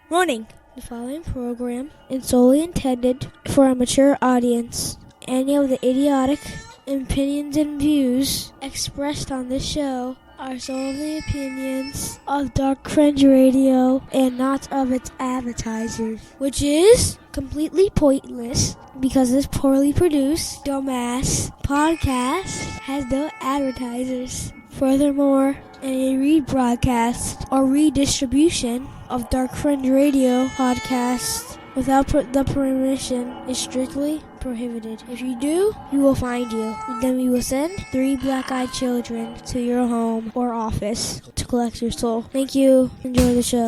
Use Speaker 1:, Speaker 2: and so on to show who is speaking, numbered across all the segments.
Speaker 1: Warning: the following program is solely intended for a mature audience. Any of the idiotic opinions and views expressed on this show are solely opinions of Dark Fringe Radio and not of its advertisers, which is completely pointless because this poorly produced, dumbass podcast has no advertisers. Furthermore, any rebroadcast or redistribution of Dark Fringe Radio podcast without the permission is strictly prohibited. If you do, we will find you. Then we will send 3 black-eyed children to your home or office to collect your soul. Thank you. Enjoy the show.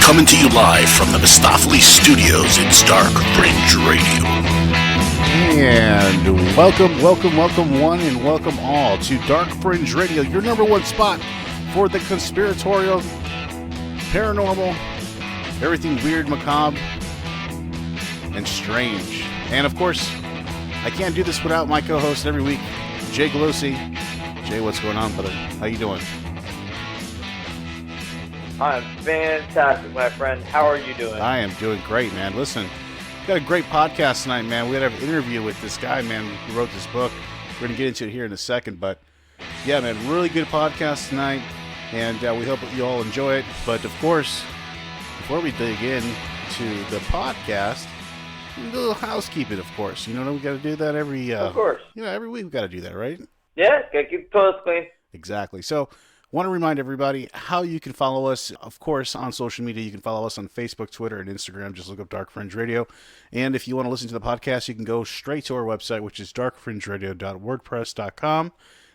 Speaker 2: Coming to you live from the Mistopheles Studios, it's Dark Fringe Radio.
Speaker 3: And welcome one and welcome all to Dark Fringe Radio, your number one spot for the conspiratorial, paranormal, everything weird, macabre, and strange. And of course, I can't do this without my co-host every week, Jay Galosi. Jay, what's going on, brother? How you doing?
Speaker 4: I'm fantastic, my friend. How are you doing?
Speaker 3: I am doing great, man. Listen, got a great podcast tonight, man. We had an interview with this guy, man, who wrote this book. We're going to get into it here in a second, but yeah, man, really good podcast tonight, and we hope that you all enjoy it. But of course, before we dig into the podcast, a little housekeeping, of course. You know, we got to do that every every week. We got to do that, right?
Speaker 4: Yeah, got to keep the toilets clean.
Speaker 3: Exactly. So, want to remind everybody how you can follow us. Of course, on social media, you can follow us on Facebook, Twitter, and Instagram. Just look up Dark Fringe Radio. And if you want to listen to the podcast, you can go straight to our website, which is darkfringeradio.wordpress.com.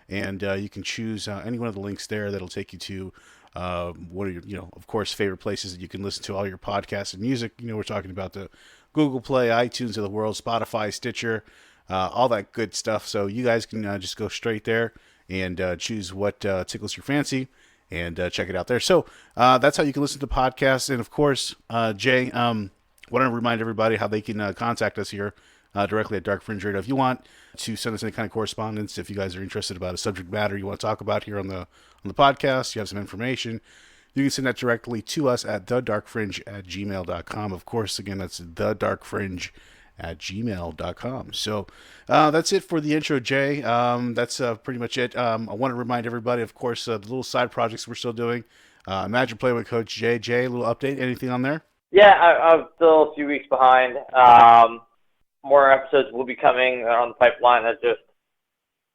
Speaker 3: And you can choose any one of the links there that'll take you to one of your, of course, favorite places that you can listen to all your podcasts and music. We're talking about the Google Play, iTunes of the world, Spotify, Stitcher, all that good stuff. So you guys can just go straight there and choose what tickles your fancy and check it out there. So that's how you can listen to podcasts. And, of course, Jay, I want to remind everybody how they can contact us here directly at Dark Fringe Radio. If you want to send us any kind of correspondence, if you guys are interested about a subject matter you want to talk about here on the podcast, you have some information, you can send that directly to us at thedarkfringe@gmail.com. Of course, again, that's thedarkfringe@gmail.com. So that's it for the intro, Jay. That's pretty much it. I want to remind everybody, of course, the little side projects we're still doing. Imagine Play with Coach Jay. Jay, a little update. Anything on there?
Speaker 4: Yeah, I'm still a few weeks behind. More episodes will be coming on the pipeline. It's just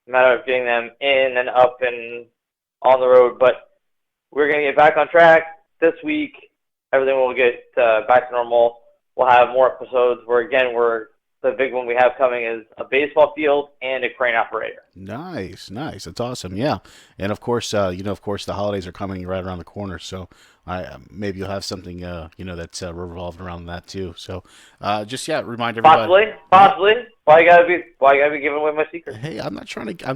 Speaker 4: a matter of getting them in and up and on the road. But we're going to get back on track this week. Everything will get back to normal. We'll have more episodes where, the big one we have coming is a baseball field and a crane operator.
Speaker 3: Nice. That's awesome. Yeah. And of course, the holidays are coming right around the corner. So maybe you'll have something, that's revolving around that too. So remind everybody.
Speaker 4: Possibly. Why you gotta be giving away my secret?
Speaker 3: Hey, I'm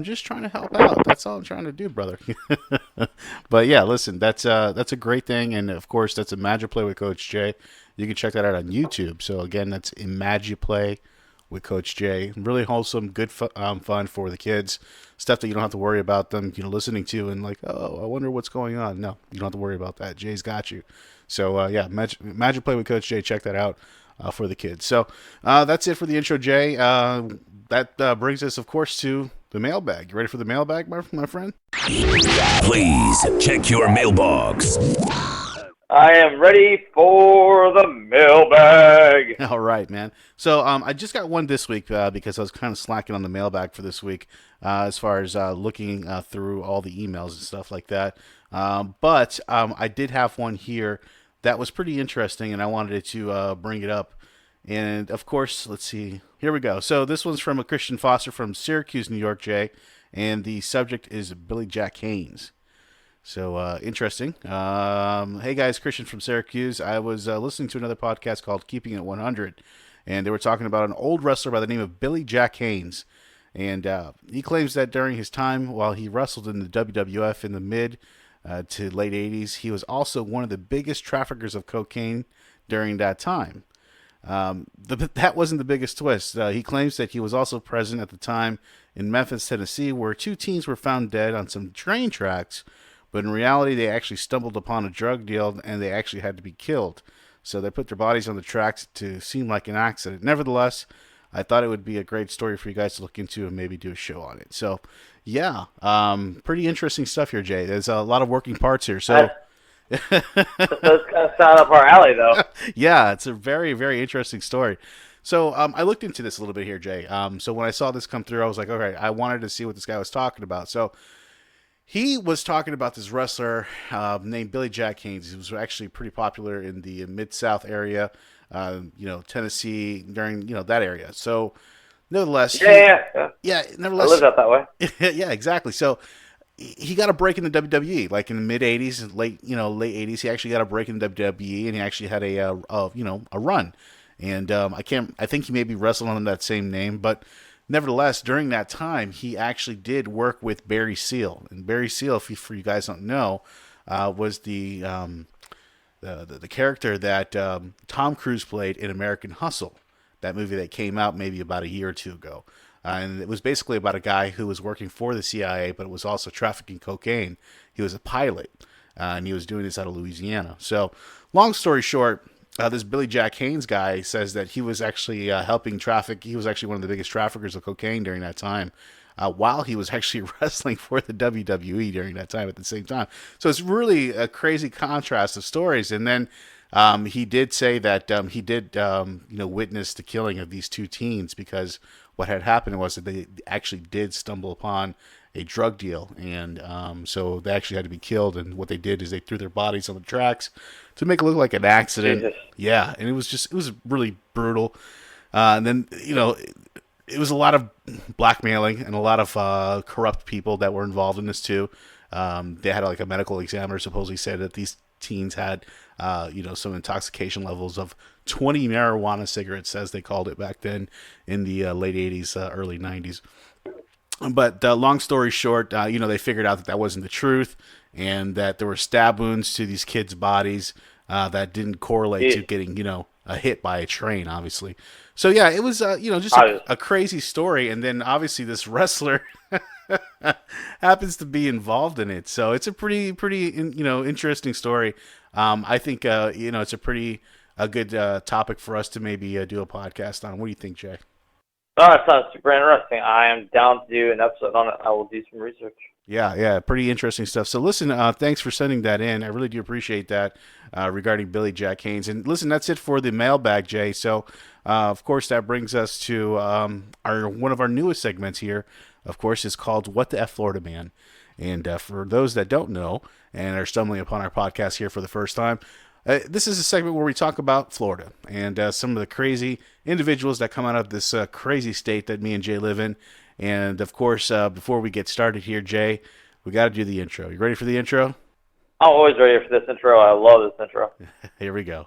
Speaker 3: just trying to help out. That's all I'm trying to do, brother. But yeah, listen, that's a great thing. And of course, that's Imagine Play with Coach Jay. You can check that out on YouTube. So again, that's Imagine Play with Coach Jay. Really wholesome, good fun for the kids. Stuff that you don't have to worry about them, listening to and like, oh, I wonder what's going on. No, you don't have to worry about that. Jay's got you. So Imagine Play with Coach Jay. Check that out for the kids. So that's it for the intro, Jay. That brings us, of course, to the mailbag. You ready for the mailbag, my friend?
Speaker 2: Please check your mailbox.
Speaker 4: I am ready for the mailbag.
Speaker 3: All right, man. So I just got one this week because I was kind of slacking on the mailbag for this week as far as looking through all the emails and stuff like that. But I did have one here that was pretty interesting, and I wanted to bring it up. And, of course, let's see. Here we go. So this one's from a Christian Foster from Syracuse, New York, Jay. And the subject is Billy Jack Haynes. So, interesting. Hey, guys, Christian from Syracuse. I was listening to another podcast called Keeping It 100, and they were talking about an old wrestler by the name of Billy Jack Haynes. And he claims that during his time while he wrestled in the WWF in the mid to late 80s, he was also one of the biggest traffickers of cocaine during that time. That wasn't the biggest twist. He claims that he was also present at the time in Memphis, Tennessee, where 2 teens were found dead on some train tracks but in reality, they actually stumbled upon a drug deal and they actually had to be killed. So they put their bodies on the tracks to seem like an accident. Nevertheless, I thought it would be a great story for you guys to look into and maybe do a show on it. So, yeah, pretty interesting stuff here, Jay. There's a lot of working parts here. So.
Speaker 4: That does kind of sound up our alley, though.
Speaker 3: Yeah, it's a very, very interesting story. So I looked into this a little bit here, Jay. So when I saw this come through, I was like, okay, I wanted to see what this guy was talking about. So he was talking about this wrestler named Billy Jack Haynes. He was actually pretty popular in the Mid-South area, Tennessee, during, that area. So nevertheless, nevertheless,
Speaker 4: I lived out that way.
Speaker 3: Yeah, exactly. So he got a break in the WWE, like in the mid '80s, late '80s. He actually got a break in the WWE, and he actually had a run. And I think he maybe wrestled under that same name, but nevertheless, during that time, he actually did work with Barry Seal. And Barry Seal, for you guys don't know, was the character that Tom Cruise played in American Hustle, that movie that came out maybe about a year or two ago. And it was basically about a guy who was working for the CIA, but it was also trafficking cocaine. He was a pilot, and he was doing this out of Louisiana. So, long story short, this Billy Jack Haynes guy says that he was actually helping traffic. He was actually one of the biggest traffickers of cocaine during that time, while he was actually wrestling for the WWE during that time at the same time. So it's really a crazy contrast of stories. And then he did say that he did witness the killing of these two teens, because what had happened was that they actually did stumble upon a drug deal, and so they actually had to be killed. And what they did is they threw their bodies on the tracks to make it look like an accident.
Speaker 4: Jesus.
Speaker 3: Yeah, and it was really brutal. And then it was a lot of blackmailing and a lot of corrupt people that were involved in this too. They had like a medical examiner supposedly said that these teens had some intoxication levels of 20 marijuana cigarettes, as they called it back then in the late 80s, early 90s. But long story short, they figured out that wasn't the truth, and that there were stab wounds to these kids' bodies that didn't correlate to getting, a hit by a train, obviously. So yeah, it was, just a crazy story. And then obviously this wrestler happens to be involved in it. So it's a pretty, interesting story. I think, it's a good topic for us to maybe do a podcast on. What do you think, Jay?
Speaker 4: Oh, that sounds super interesting. I am down to do an episode on it. I will do some research.
Speaker 3: Yeah, pretty interesting stuff. So listen, thanks for sending that in. I really do appreciate that regarding Billy Jack Haynes. And listen, that's it for the mailbag, Jay. So, of course, that brings us to one of our newest segments here. Of course, is called What the F Florida Man. And for those that don't know and are stumbling upon our podcast here for the first time, this is a segment where we talk about Florida and some of the crazy individuals that come out of this crazy state that me and Jay live in. And, of course, before we get started here, Jay, we got to do the intro. You ready for the intro?
Speaker 4: I'm always ready for this intro. I love this intro.
Speaker 3: Here we go.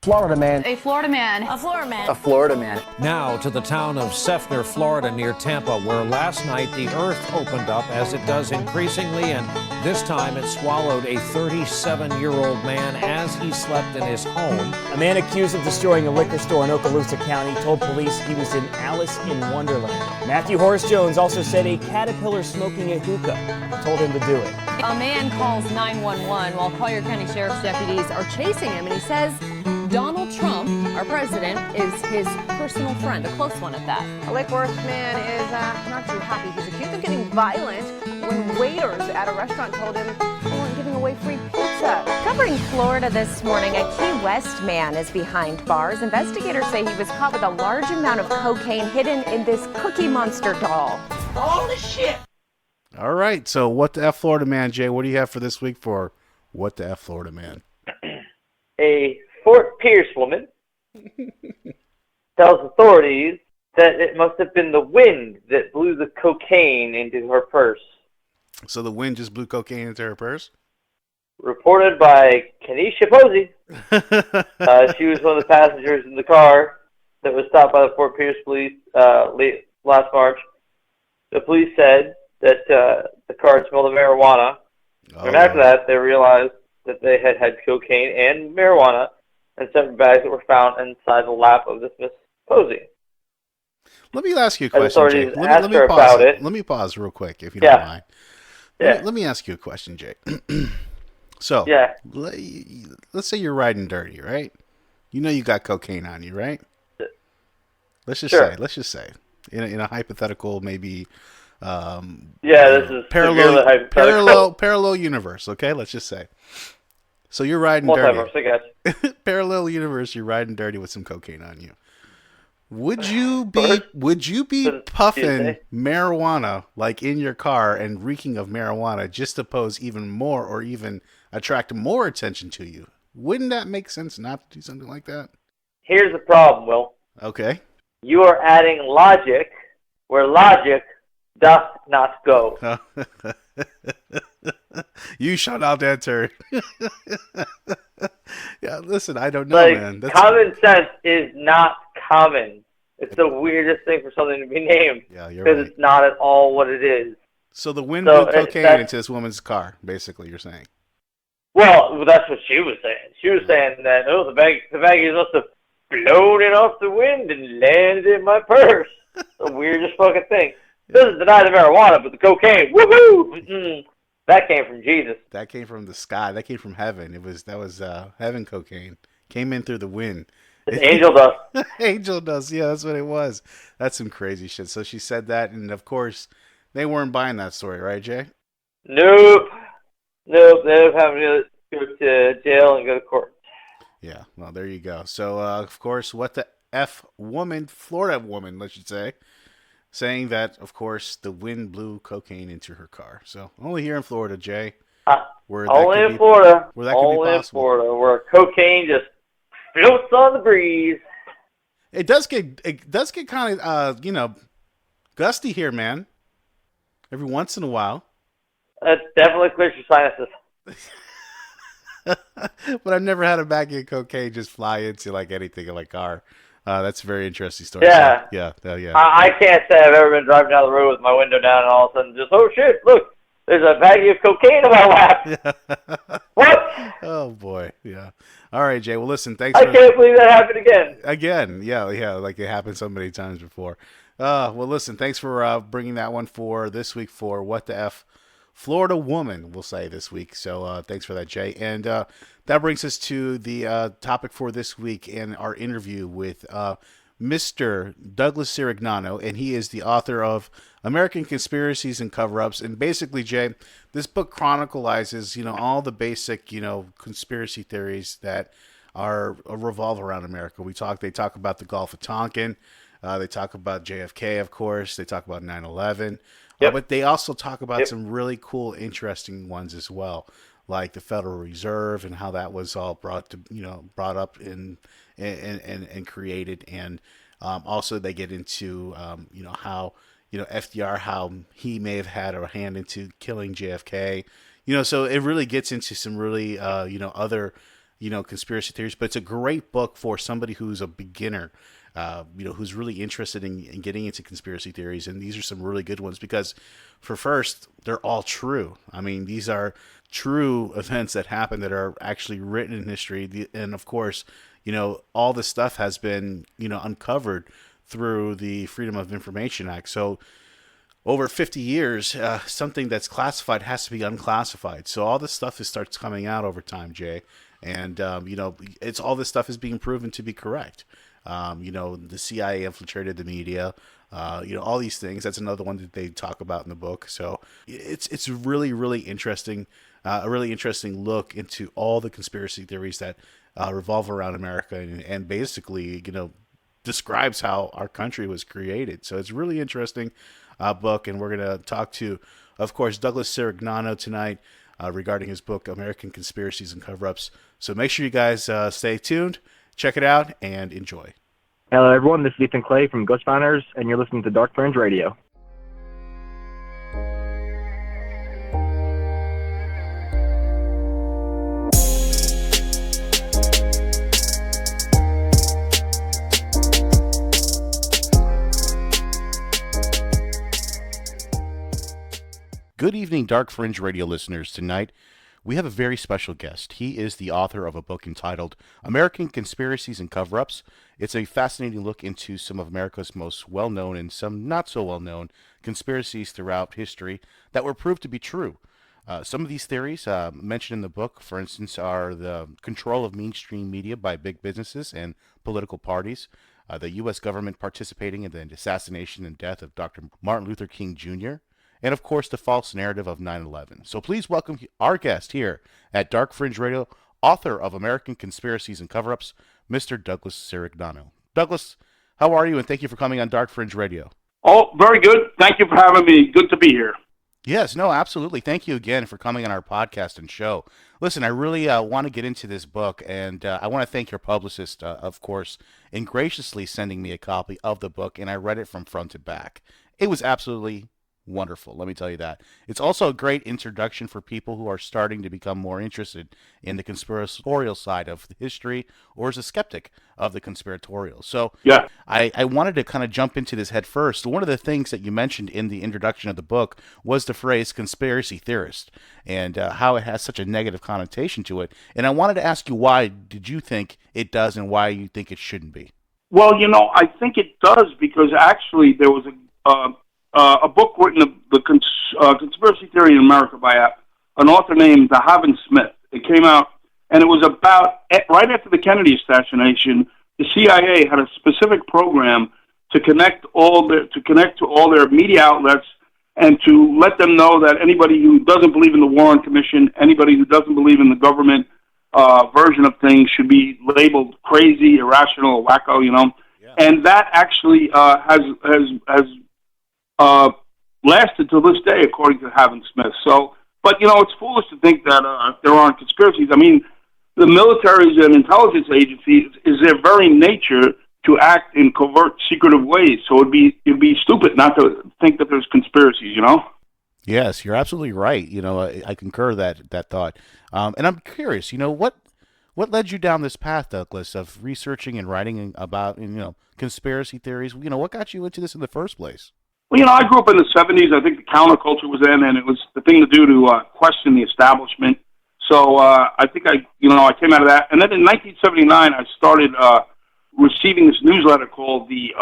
Speaker 5: Florida man.
Speaker 6: A Florida man.
Speaker 7: A Florida man.
Speaker 5: A Florida man.
Speaker 8: Now to the town of Seffner, Florida, near Tampa, where last night the earth opened up, as it does increasingly, and this time it swallowed a 37-year-old man as he slept in his home.
Speaker 9: A man accused of destroying a liquor store in Okaloosa County told police he was in Alice in Wonderland. Matthew Horace Jones also said a caterpillar smoking a hookah told him to do it.
Speaker 6: A man calls 911 while Collier County Sheriff's deputies are chasing him, and he says Donald Trump, our president, is his personal friend, a close one at that.
Speaker 10: A Lake Forest man is not too happy. He's accused of getting violent when waiters at a restaurant told him they weren't giving away free pizza.
Speaker 11: Covering Florida this morning, a Key West man is behind bars. Investigators say he was caught with a large amount of cocaine hidden in this Cookie Monster doll.
Speaker 7: Holy shit!
Speaker 3: All right, so What the F Florida Man, Jay? What do you have for this week for What the F Florida Man?
Speaker 4: A Fort Pierce woman tells authorities that it must have been the wind that blew the cocaine into her purse.
Speaker 3: So the wind just blew cocaine into her purse?
Speaker 4: Reported by Kenesha Posey. She was one of the passengers in the car that was stopped by the Fort Pierce police late last March. The police said that the car smelled of marijuana. And after that, they realized that they had cocaine and marijuana in separate bags that were found inside the lap of this Miss Posey.
Speaker 3: Let me ask you a question, Jake. Let me pause real quick, if you don't mind.
Speaker 4: Yeah.
Speaker 3: Let me ask you a question, Jay. So,
Speaker 4: Yeah.
Speaker 3: let's say you're riding dirty, right? You know you got cocaine on you, right? Let's just say, in a hypothetical, maybe,
Speaker 4: this is severely hypothetical.
Speaker 3: parallel universe. Okay, let's just say. So you're riding dirty.
Speaker 4: Multiverse, I guess.
Speaker 3: Parallel universe. You're riding dirty with some cocaine on you. Would you be puffing marijuana like in your car and reeking of marijuana just to pose even more or even attract more attention to you? Wouldn't that make sense not to do something like that?
Speaker 4: Here's the problem, Will.
Speaker 3: Okay.
Speaker 4: You are adding logic where logic doth not go.
Speaker 3: You shut out that turd. Yeah, listen, I don't know, man.
Speaker 4: Common sense is not common. It's the weirdest thing for something to be named.
Speaker 3: Yeah, you're right.
Speaker 4: Because it's not at all what it is.
Speaker 3: So the wind blew cocaine into this woman's car, basically, you're saying.
Speaker 4: Well, that's what she was saying. She was saying that, the baggies must have blown it off the wind and landed in my purse. The weirdest fucking thing. Doesn't deny the marijuana, but the cocaine, woohoo! That came from Jesus.
Speaker 3: That came from the sky. That came from heaven. That was heaven cocaine. Came in through the wind.
Speaker 4: It's angel dust.
Speaker 3: Angel dust. Yeah, that's what it was. That's some crazy shit. So she said that, and of course, they weren't buying that story, right, Jay?
Speaker 4: Nope. They ended up having to go to jail and go to court.
Speaker 3: Yeah. Well, there you go. So, of course, what the F woman, Florida woman, let's say, saying that, of course, the wind blew cocaine into her car. So only here in Florida, Jay.
Speaker 4: Only in Florida, where cocaine just floats on the breeze.
Speaker 3: It does get kind of gusty here, man. Every once in a while.
Speaker 4: That's definitely clears your sinuses.
Speaker 3: But I've never had a bag of cocaine just fly into like anything in my car. That's a very interesting story.
Speaker 4: Yeah.
Speaker 3: So, yeah.
Speaker 4: I can't say I've ever been driving down the road with my window down and all of a sudden just, oh shit, look, there's a baggie of cocaine in my lap. What?
Speaker 3: Oh boy, yeah. All right, Jay. Well, listen,
Speaker 4: thanks. I can't believe that happened again.
Speaker 3: Again, yeah, like it happened so many times before. Well, listen, thanks for bringing that one for this week for What the F Florida Woman, we'll say this week. So thanks for that, Jay. And that brings us to the topic for this week in our interview with Mr. Douglas Cirignano, and he is the author of American Conspiracies and Cover-Ups. And basically, Jay, this book chronicles, all the basic, conspiracy theories that revolve around America. They talk about the Gulf of Tonkin. They talk about JFK, of course. They talk about 9/11. Yep. But they also talk about some really cool, interesting ones as well, like the Federal Reserve and how that was all brought up and created. And also they get into how FDR, how he may have had a hand into killing JFK. So it really gets into some really other conspiracy theories. But it's a great book for somebody who's a beginner. Who's really interested in getting into conspiracy theories. And these are some really good ones because they're all true. I mean, these are true events that happen that are actually written in history. And of course, all this stuff has been, uncovered through the Freedom of Information Act. So over 50 years, something that's classified has to be unclassified. So all this stuff starts coming out over time, Jay. And, it's all this stuff is being proven to be correct. The CIA infiltrated the media, all these things. That's another one that they talk about in the book. So it's really, really interesting, a really interesting look into all the conspiracy theories that revolve around America and basically, describes how our country was created. So it's a really interesting book. And we're going to talk to, of course, Douglas Cirignano tonight regarding his book, American Conspiracies and Cover-Ups. So make sure you guys stay tuned. Check it out and enjoy.
Speaker 5: Hello, everyone. This is Ethan Clay from Ghost Founders, and you're listening to Dark Fringe Radio.
Speaker 3: Good evening, Dark Fringe Radio listeners. Tonight, we have a very special guest. He is the author of a book entitled American Conspiracies and Cover-Ups. It's a fascinating look into some of America's most well-known and some not so well-known conspiracies throughout history that were proved to be true. Some of these theories mentioned in the book, for instance, are the control of mainstream media by big businesses and political parties, the U.S. government participating in the assassination and death of Dr. Martin Luther King Jr., and of course the false narrative of 9/11. So please welcome our guest here at Dark Fringe Radio, author of American Conspiracies and Cover-Ups, Mr. Douglas Cirignano. Douglas, how are you? And thank you for coming on Dark Fringe Radio.
Speaker 7: Oh, very good. Thank you for having me. Good to be here.
Speaker 3: Yes, no, absolutely. Thank you again for coming on our podcast and show. Listen, I really want to get into this book, and I want to thank your publicist, of course, in graciously sending me a copy of the book, and I read it from front to back. It was absolutely wonderful, let me tell you that. It's also a great introduction for people who are starting to become more interested in the conspiratorial side of history, or as a skeptic of the conspiratorial. So
Speaker 7: yeah,
Speaker 3: I wanted to kind of jump into this head first. One of the things that you mentioned in the introduction of the book was the phrase conspiracy theorist, and how it has such a negative connotation to it. And I wanted to ask you, why did you think it does and why you think it shouldn't be?
Speaker 7: Well, I think it does because actually there was a book written, the Conspiracy Theory in America, by an author named Haven Smith. It came out, and it was about right after the Kennedy assassination. The CIA had a specific program to connect to all their media outlets and to let them know that anybody who doesn't believe in the Warren Commission, anybody who doesn't believe in the government version of things, should be labeled crazy, irrational, wacko. Yeah. And that actually has lasted to this day, according to Haven Smith. So, but it's foolish to think that there aren't conspiracies. I mean, the militaries and intelligence agencies is their very nature to act in covert, secretive ways. So it'd be stupid not to think that there's conspiracies.
Speaker 3: Yes, you're absolutely right. I concur that thought. And I'm curious. What led you down this path, Douglas, of researching and writing about conspiracy theories? What got you into this in the first place?
Speaker 7: Well, I grew up in the 70s. I think the counterculture was in, and it was the thing to do to question the establishment. So I think I came out of that. And then in 1979, I started receiving this newsletter called the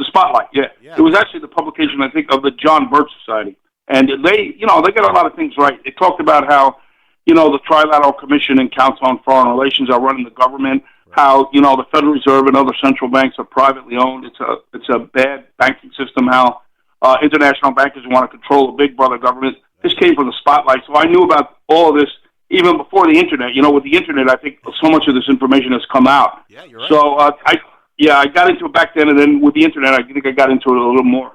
Speaker 7: Spotlight. Yeah. It was actually the publication, I think, of the John Birch Society. And they got a lot of things right. They talked about how, the Trilateral Commission and Council on Foreign Relations are running the government. How the Federal Reserve and other central banks are privately owned. It's a bad banking system. How international bankers want to control the big brother government. This came from the Spotlight, so I knew about all of this even before the internet. With the internet, I think so much of this information has come out.
Speaker 3: Yeah, you're right.
Speaker 7: So I got into it back then, and then with the internet, I think I got into it a little more.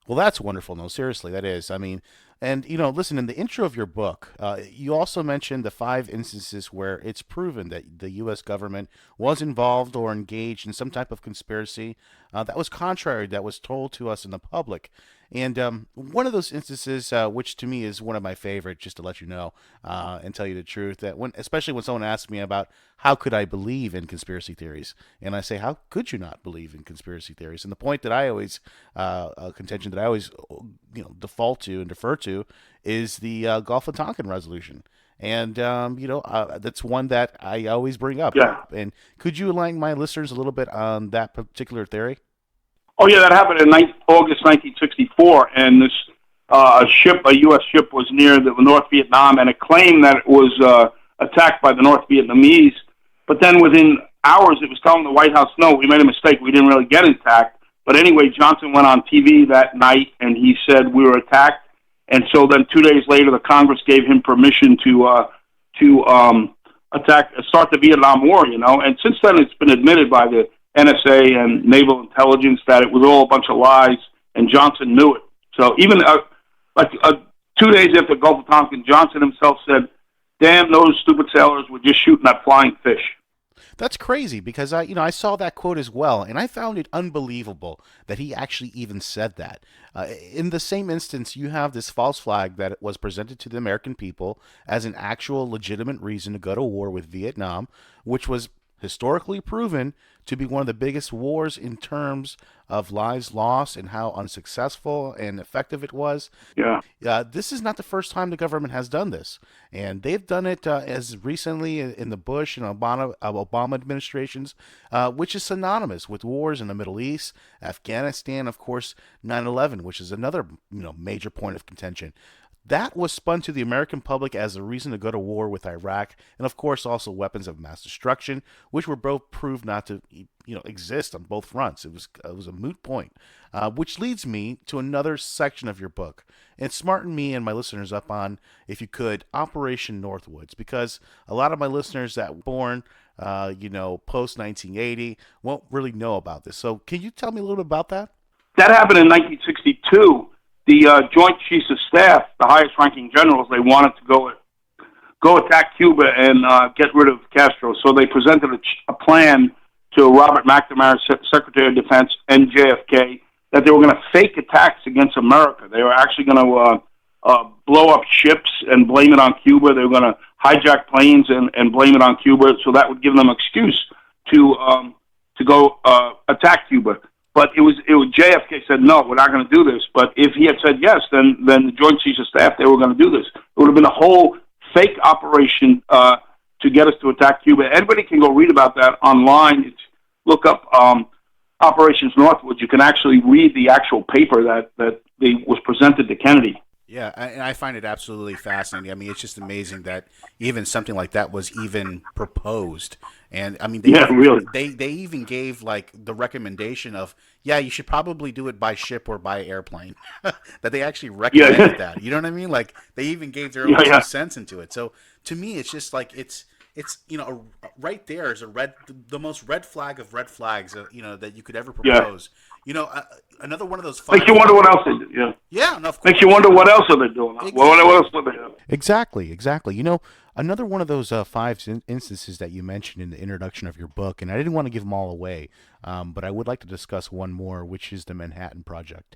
Speaker 3: Well, that's wonderful. No, seriously, that is. I mean, and, listen, in the intro of your book, you also mentioned the 5 instances where it's proven that the U.S. government was involved or engaged in some type of conspiracy that was contrary, that was told to us in the public. And one of those instances, which to me is one of my favorite, just to let you know and tell you the truth, that especially when someone asks me about how could I believe in conspiracy theories, and I say, how could you not believe in conspiracy theories? And the point that I always, contention that I always, default to and defer to is the Gulf of Tonkin resolution. And, that's one that I always bring up.
Speaker 7: Yeah.
Speaker 3: And could you enlighten my listeners a little bit on that particular theory?
Speaker 7: Oh, yeah, that happened in August 1964, and this a U.S. ship was near the North Vietnam, and it claimed that it was attacked by the North Vietnamese. But then within hours, it was telling the White House, no, we made a mistake. We didn't really get attacked. But anyway, Johnson went on TV that night, and he said we were attacked. And so then 2 days later, the Congress gave him permission to start the Vietnam War, And since then, it's been admitted by the NSA and Naval Intelligence that it was all a bunch of lies, and Johnson knew it. So even 2 days after the Gulf of Tonkin, Johnson himself said, damn, those stupid sailors were just shooting at flying fish.
Speaker 3: That's crazy because I saw that quote as well, and I found it unbelievable that he actually even said that. In the same instance, you have this false flag that was presented to the American people as an actual legitimate reason to go to war with Vietnam, which was historically proven to be one of the biggest wars in terms of lives lost and how unsuccessful and effective it was.
Speaker 7: Yeah.
Speaker 3: This is not the first time the government has done this, and they've done it as recently in the Bush and Obama administrations, which is synonymous with wars in the Middle East, Afghanistan, of course, 9/11, which is another major point of contention. That was spun to the American public as a reason to go to war with Iraq, and of course also weapons of mass destruction, which were both proved not to exist on both fronts. It was a moot point, which leads me to another section of your book. And smarten me and my listeners up on, if you could, Operation Northwoods, because a lot of my listeners that were born post 1980 won't really know about this. So can you tell me a little bit about that?
Speaker 7: That happened in 1962. The Joint Chiefs of Staff, the highest-ranking generals, they wanted to go attack Cuba and get rid of Castro. So they presented a plan to Robert McNamara, Secretary of Defense, and JFK, that they were going to fake attacks against America. They were actually going to blow up ships and blame it on Cuba. They were going to hijack planes and blame it on Cuba, so that would give them an excuse to go attack Cuba. But it was JFK said, no, we're not going to do this. But if he had said yes, then the Joint Chiefs of Staff, they were going to do this. It would have been a whole fake operation to get us to attack Cuba. Anybody can go read about that online. Look up Operations Northwoods. You can actually read the actual paper that was presented to Kennedy.
Speaker 3: Yeah, and I find it absolutely fascinating. I mean, it's just amazing that even something like that was even proposed. And I mean, they even gave like the recommendation of, you should probably do it by ship or by airplane. That they actually recommended that. You know what I mean? Like they even gave their own 2 cents into it. So to me, it's just like it's right there is the most red flag of red flags that you could ever propose. Another one of those.
Speaker 7: Makes you wonder what else they do. Yeah.
Speaker 3: Yeah, no, of course.
Speaker 7: Makes you wonder what else are they doing. Exactly. What else are they doing?
Speaker 3: Exactly. Another one of those 5 instances that you mentioned in the introduction of your book, and I didn't want to give them all away, but I would like to discuss one more, which is the Manhattan Project.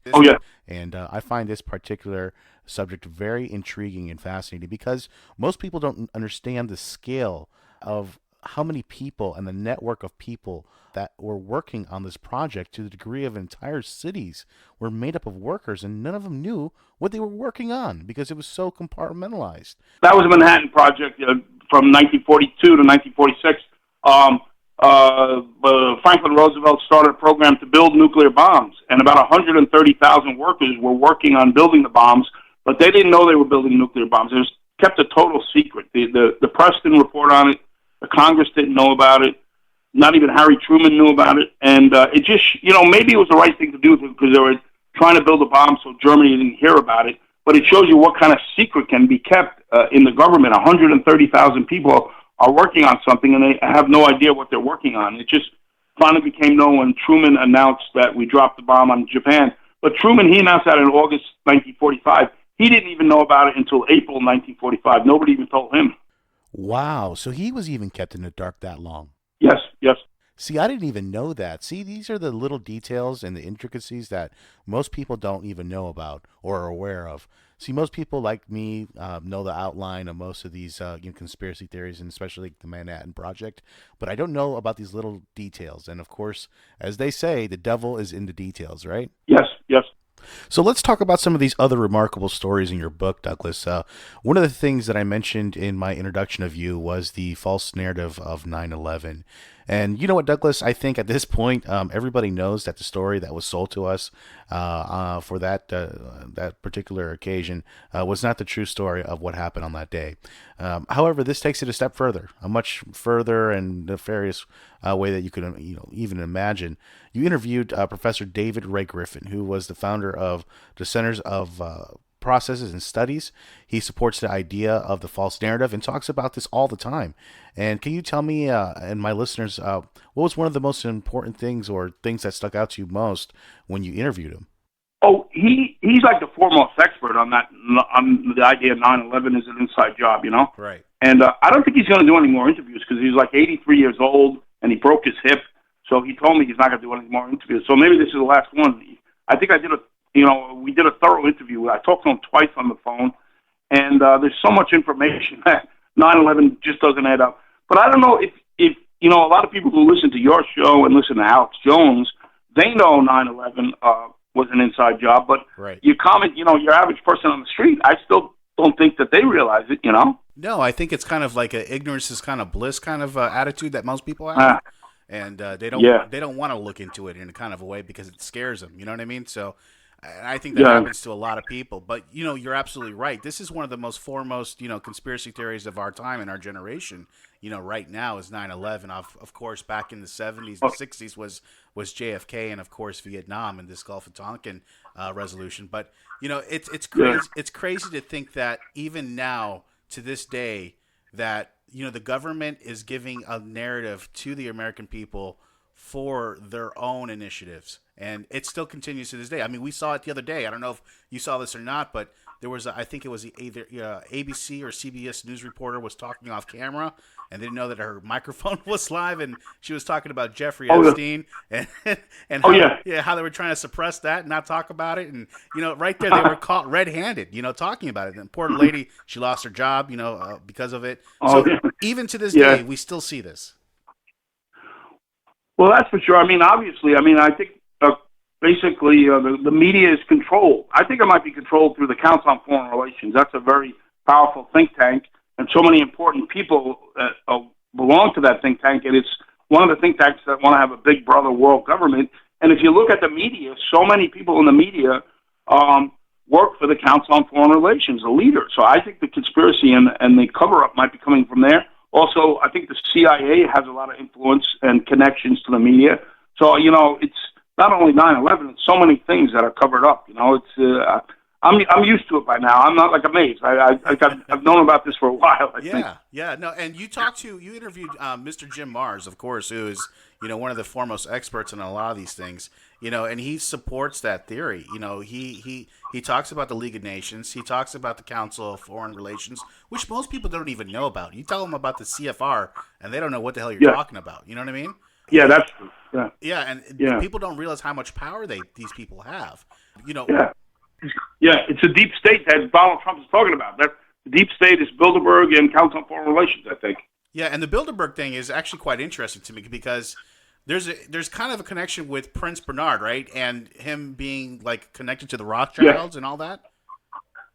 Speaker 3: And I find this particular subject very intriguing and fascinating because most people don't understand the scale of how many people and the network of people that were working on this project, to the degree of entire cities were made up of workers, and none of them knew what they were working on because it was so compartmentalized.
Speaker 7: That was the Manhattan Project from 1942 to 1946. Franklin Roosevelt started a program to build nuclear bombs, and about 130,000 workers were working on building the bombs, but they didn't know they were building nuclear bombs. It was kept a total secret. The press didn't report on it. The Congress didn't know about it. Not even Harry Truman knew about it. And it just, maybe it was the right thing to do because they were trying to build a bomb so Germany didn't hear about it. But it shows you what kind of secret can be kept in the government. 130,000 people are working on something, and they have no idea what they're working on. It just finally became known when Truman announced that we dropped the bomb on Japan. But Truman, he announced that in August 1945. He didn't even know about it until April 1945. Nobody even told him.
Speaker 3: Wow. So he was even kept in the dark that long.
Speaker 7: Yes.
Speaker 3: See, I didn't even know that. See, these are the little details and the intricacies that most people don't even know about or are aware of. See, most people like me know the outline of most of these conspiracy theories, and especially the Manhattan Project, but I don't know about these little details. And of course, as they say, the devil is in the details, right?
Speaker 7: Yes.
Speaker 3: So let's talk about some of these other remarkable stories in your book, Douglas. One of the things that I mentioned in my introduction of you was the false narrative of 9/11. And you know what, Douglas? I think at this point, everybody knows that the story that was sold to us for that particular occasion was not the true story of what happened on that day. However, this takes it a step further, a much further and nefarious way that you could even imagine. You interviewed Professor David Ray Griffin, who was the founder of the Centers of Processes and Studies. He supports the idea of the false narrative and talks about this all the time. And can you tell me and my listeners what was one of the most important things or things that stuck out to you most when you interviewed him?
Speaker 7: Oh, he's like the foremost expert on that, on the idea of 9/11 is an inside job,
Speaker 3: Right.
Speaker 7: And I don't think he's going to do any more interviews because he's like 83 years old and he broke his hip. So he told me he's not going to do any more interviews. So maybe this is the last one. I think we did a thorough interview. I talked to him twice on the phone, and there's so much information that 9/11 just doesn't add up. But I don't know if a lot of people who listen to your show and listen to Alex Jones, they know 9/11 was an inside job. But
Speaker 3: right.
Speaker 7: You comment, your average person on the street, I still don't think that they realize it.
Speaker 3: No, I think it's kind of like an ignorance is kind of bliss kind of attitude that most people have. And they don't want to look into it in a kind of a way because it scares them. You know what I mean? So And I think that happens to a lot of people. But, you're absolutely right. This is one of the most foremost, conspiracy theories of our time and our generation. Right now is 9/11. Of course, back in the 70s and 60s was JFK, and, of course, Vietnam and this Gulf of Tonkin resolution. But, it's crazy. Yeah. It's crazy to think that even now, to this day, that, the government is giving a narrative to the American people for their own initiatives. And it still continues to this day. I mean, we saw it the other day. I don't know if you saw this or not, but there was, I think it was either ABC or CBS news reporter was talking off camera and didn't know that her microphone was live, and she was talking about Jeffrey Epstein and how they were trying to suppress that and not talk about it. And, right there they were caught red-handed, talking about it. And poor lady, she lost her job, because of it. So even to this day, we still see this.
Speaker 7: Well, that's for sure. I mean, obviously, I think basically the media is controlled. I think it might be controlled through the Council on Foreign Relations. That's a very powerful think tank, and so many important people belong to that think tank, and it's one of the think tanks that want to have a big brother world government. And if you look at the media, so many people in the media work for the Council on Foreign Relations, the leader. So I think the conspiracy and the cover-up might be coming from there. Also, I think the CIA has a lot of influence and connections to the media. So, it's not only 9/11, it's so many things that are covered up. It's I'm used to it by now. I'm not like amazed. I've known about this for a while. I think.
Speaker 3: Yeah. No, and you interviewed Mr. Jim Mars, of course, who is one of the foremost experts in a lot of these things. And he supports that theory. He talks about the League of Nations. He talks about the Council of Foreign Relations, which most people don't even know about. You tell them about the CFR, and they don't know what the hell you're talking about. You know what I mean?
Speaker 7: Yeah, that's true.
Speaker 3: And people don't realize how much power these people have.
Speaker 7: Yeah, it's a deep state that Donald Trump is talking about. That deep state is Bilderberg and Council on Foreign Relations, I think.
Speaker 3: Yeah, and the Bilderberg thing is actually quite interesting to me because there's kind of a connection with Prince Bernard, right? And him being like connected to the Rothschilds and all that.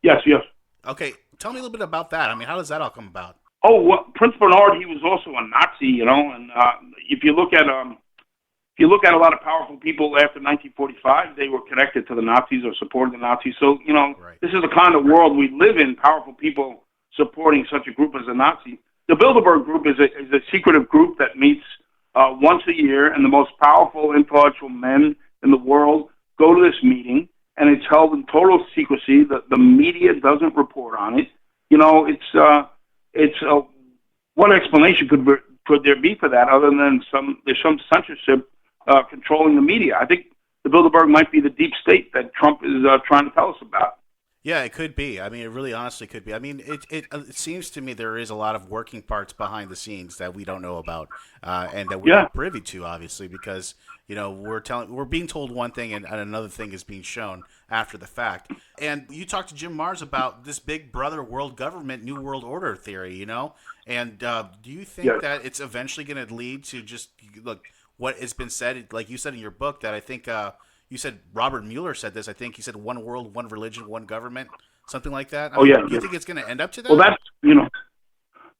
Speaker 7: Yes.
Speaker 3: Okay, tell me a little bit about that. I mean, how does that all come about?
Speaker 7: Oh, well, Prince Bernard, he was also a Nazi, and if you look at a lot of powerful people after 1945, they were connected to the Nazis or supported the Nazis. So, This is the kind of world we live in, powerful people supporting such a group as the Nazi. The Bilderberg Group is a secretive group that meets once a year, and the most powerful, influential men in the world go to this meeting, and it's held in total secrecy. The media doesn't report on it. What explanation could there be for that other than there's some censorship controlling the media? I think the Bilderberg might be the deep state that Trump is trying to tell us about.
Speaker 3: Yeah, it could be. I mean, it really honestly could be. I mean, it seems to me there is a lot of working parts behind the scenes that we don't know about and that we're not privy to, obviously, because we're being told one thing and another thing is being shown after the fact. And you talked to Jim Mars about this big brother world government, new world order theory, and do you think that it's eventually going to lead to just what has been said, like you said in your book, that I think you said Robert Mueller said this. I think he said one world, one religion, one government, something like that. Do you think it's going to end up to that?
Speaker 7: Well, that's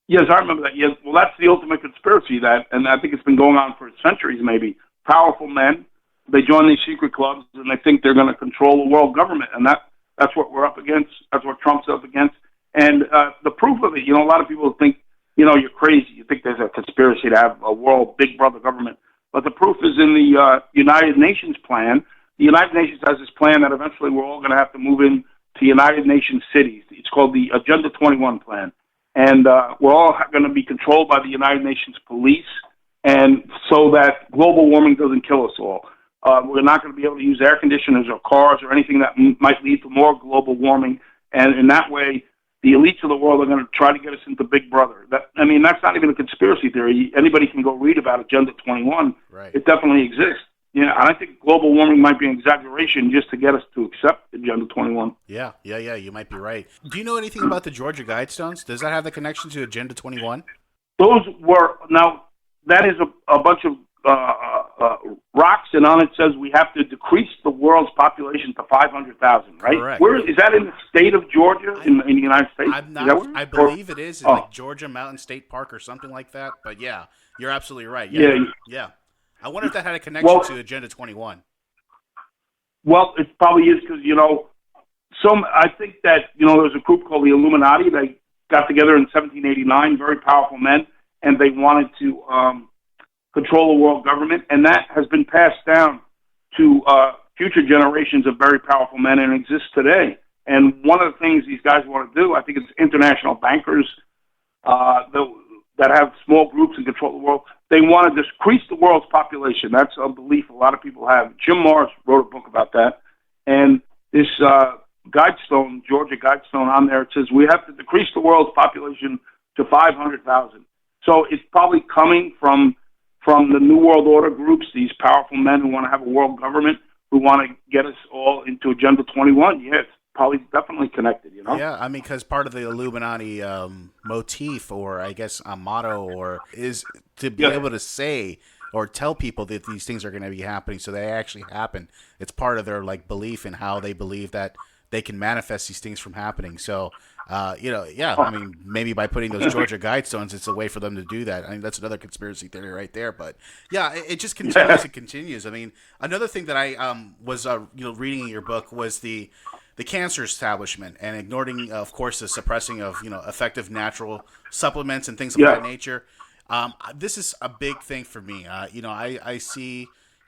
Speaker 7: yes, I remember that. Yes, well, that's the ultimate conspiracy and I think it's been going on for centuries. Maybe powerful men, they join these secret clubs and they think they're going to control the world government, and that's what we're up against. That's what Trump's up against. And the proof of it, a lot of people think, you're crazy. You think there's a conspiracy to have a world big brother government. But the proof is in the United Nations plan. The United Nations has this plan that eventually we're all going to have to move in to United Nations cities. It's called the Agenda 21 plan. And we're all going to be controlled by the United Nations police, and so that global warming doesn't kill us all. We're not going to be able to use air conditioners or cars or anything that might lead to more global warming. And in that way, the elites of the world are going to try to get us into Big Brother. That's not even a conspiracy theory. Anybody can go read about Agenda 21.
Speaker 3: Right.
Speaker 7: It definitely exists. And I think global warming might be an exaggeration just to get us to accept Agenda 21.
Speaker 3: Yeah, you might be right. Do you know anything about the Georgia Guidestones? Does that have the connection to Agenda 21?
Speaker 7: That is a bunch of rocks, and on it says we have to decrease the world's population to 500,000, right?
Speaker 3: Correct.
Speaker 7: Where is that in the state of Georgia in the United States?
Speaker 3: I believe it is in like Georgia Mountain State Park or something like that. But yeah, you're absolutely right. Yeah. I wonder if that had a connection to Agenda 21.
Speaker 7: Well, it probably is because, I think that, there was a group called the Illuminati. They got together in 1789, very powerful men, and they wanted to control the world government, and that has been passed down to future generations of very powerful men and exists today. And one of the things these guys want to do, I think it's international bankers that have small groups and control the world. They want to decrease the world's population. That's a belief a lot of people have. Jim Morris wrote a book about that. And this Guidestone, Georgia Guidestone on there, it says we have to decrease the world's population to 500,000. So it's probably coming from the New World Order groups, these powerful men who want to have a world government, who want to get us all into Agenda 21. Yeah, it's probably definitely connected,
Speaker 3: Yeah, I mean, because part of the Illuminati motif, or I guess a motto, is to be able to say or tell people that these things are going to be happening, so they actually happen. It's part of their belief in how they believe that they can manifest these things from happening. So, I mean, maybe by putting those Georgia Guidestones, it's a way for them to do that. I mean, that's another conspiracy theory right there. But yeah, it just continues and continues. I mean, another thing that I was reading in your book was the cancer establishment and ignoring, of course, the suppressing of effective natural supplements and things of that nature. This is a big thing for me. I see.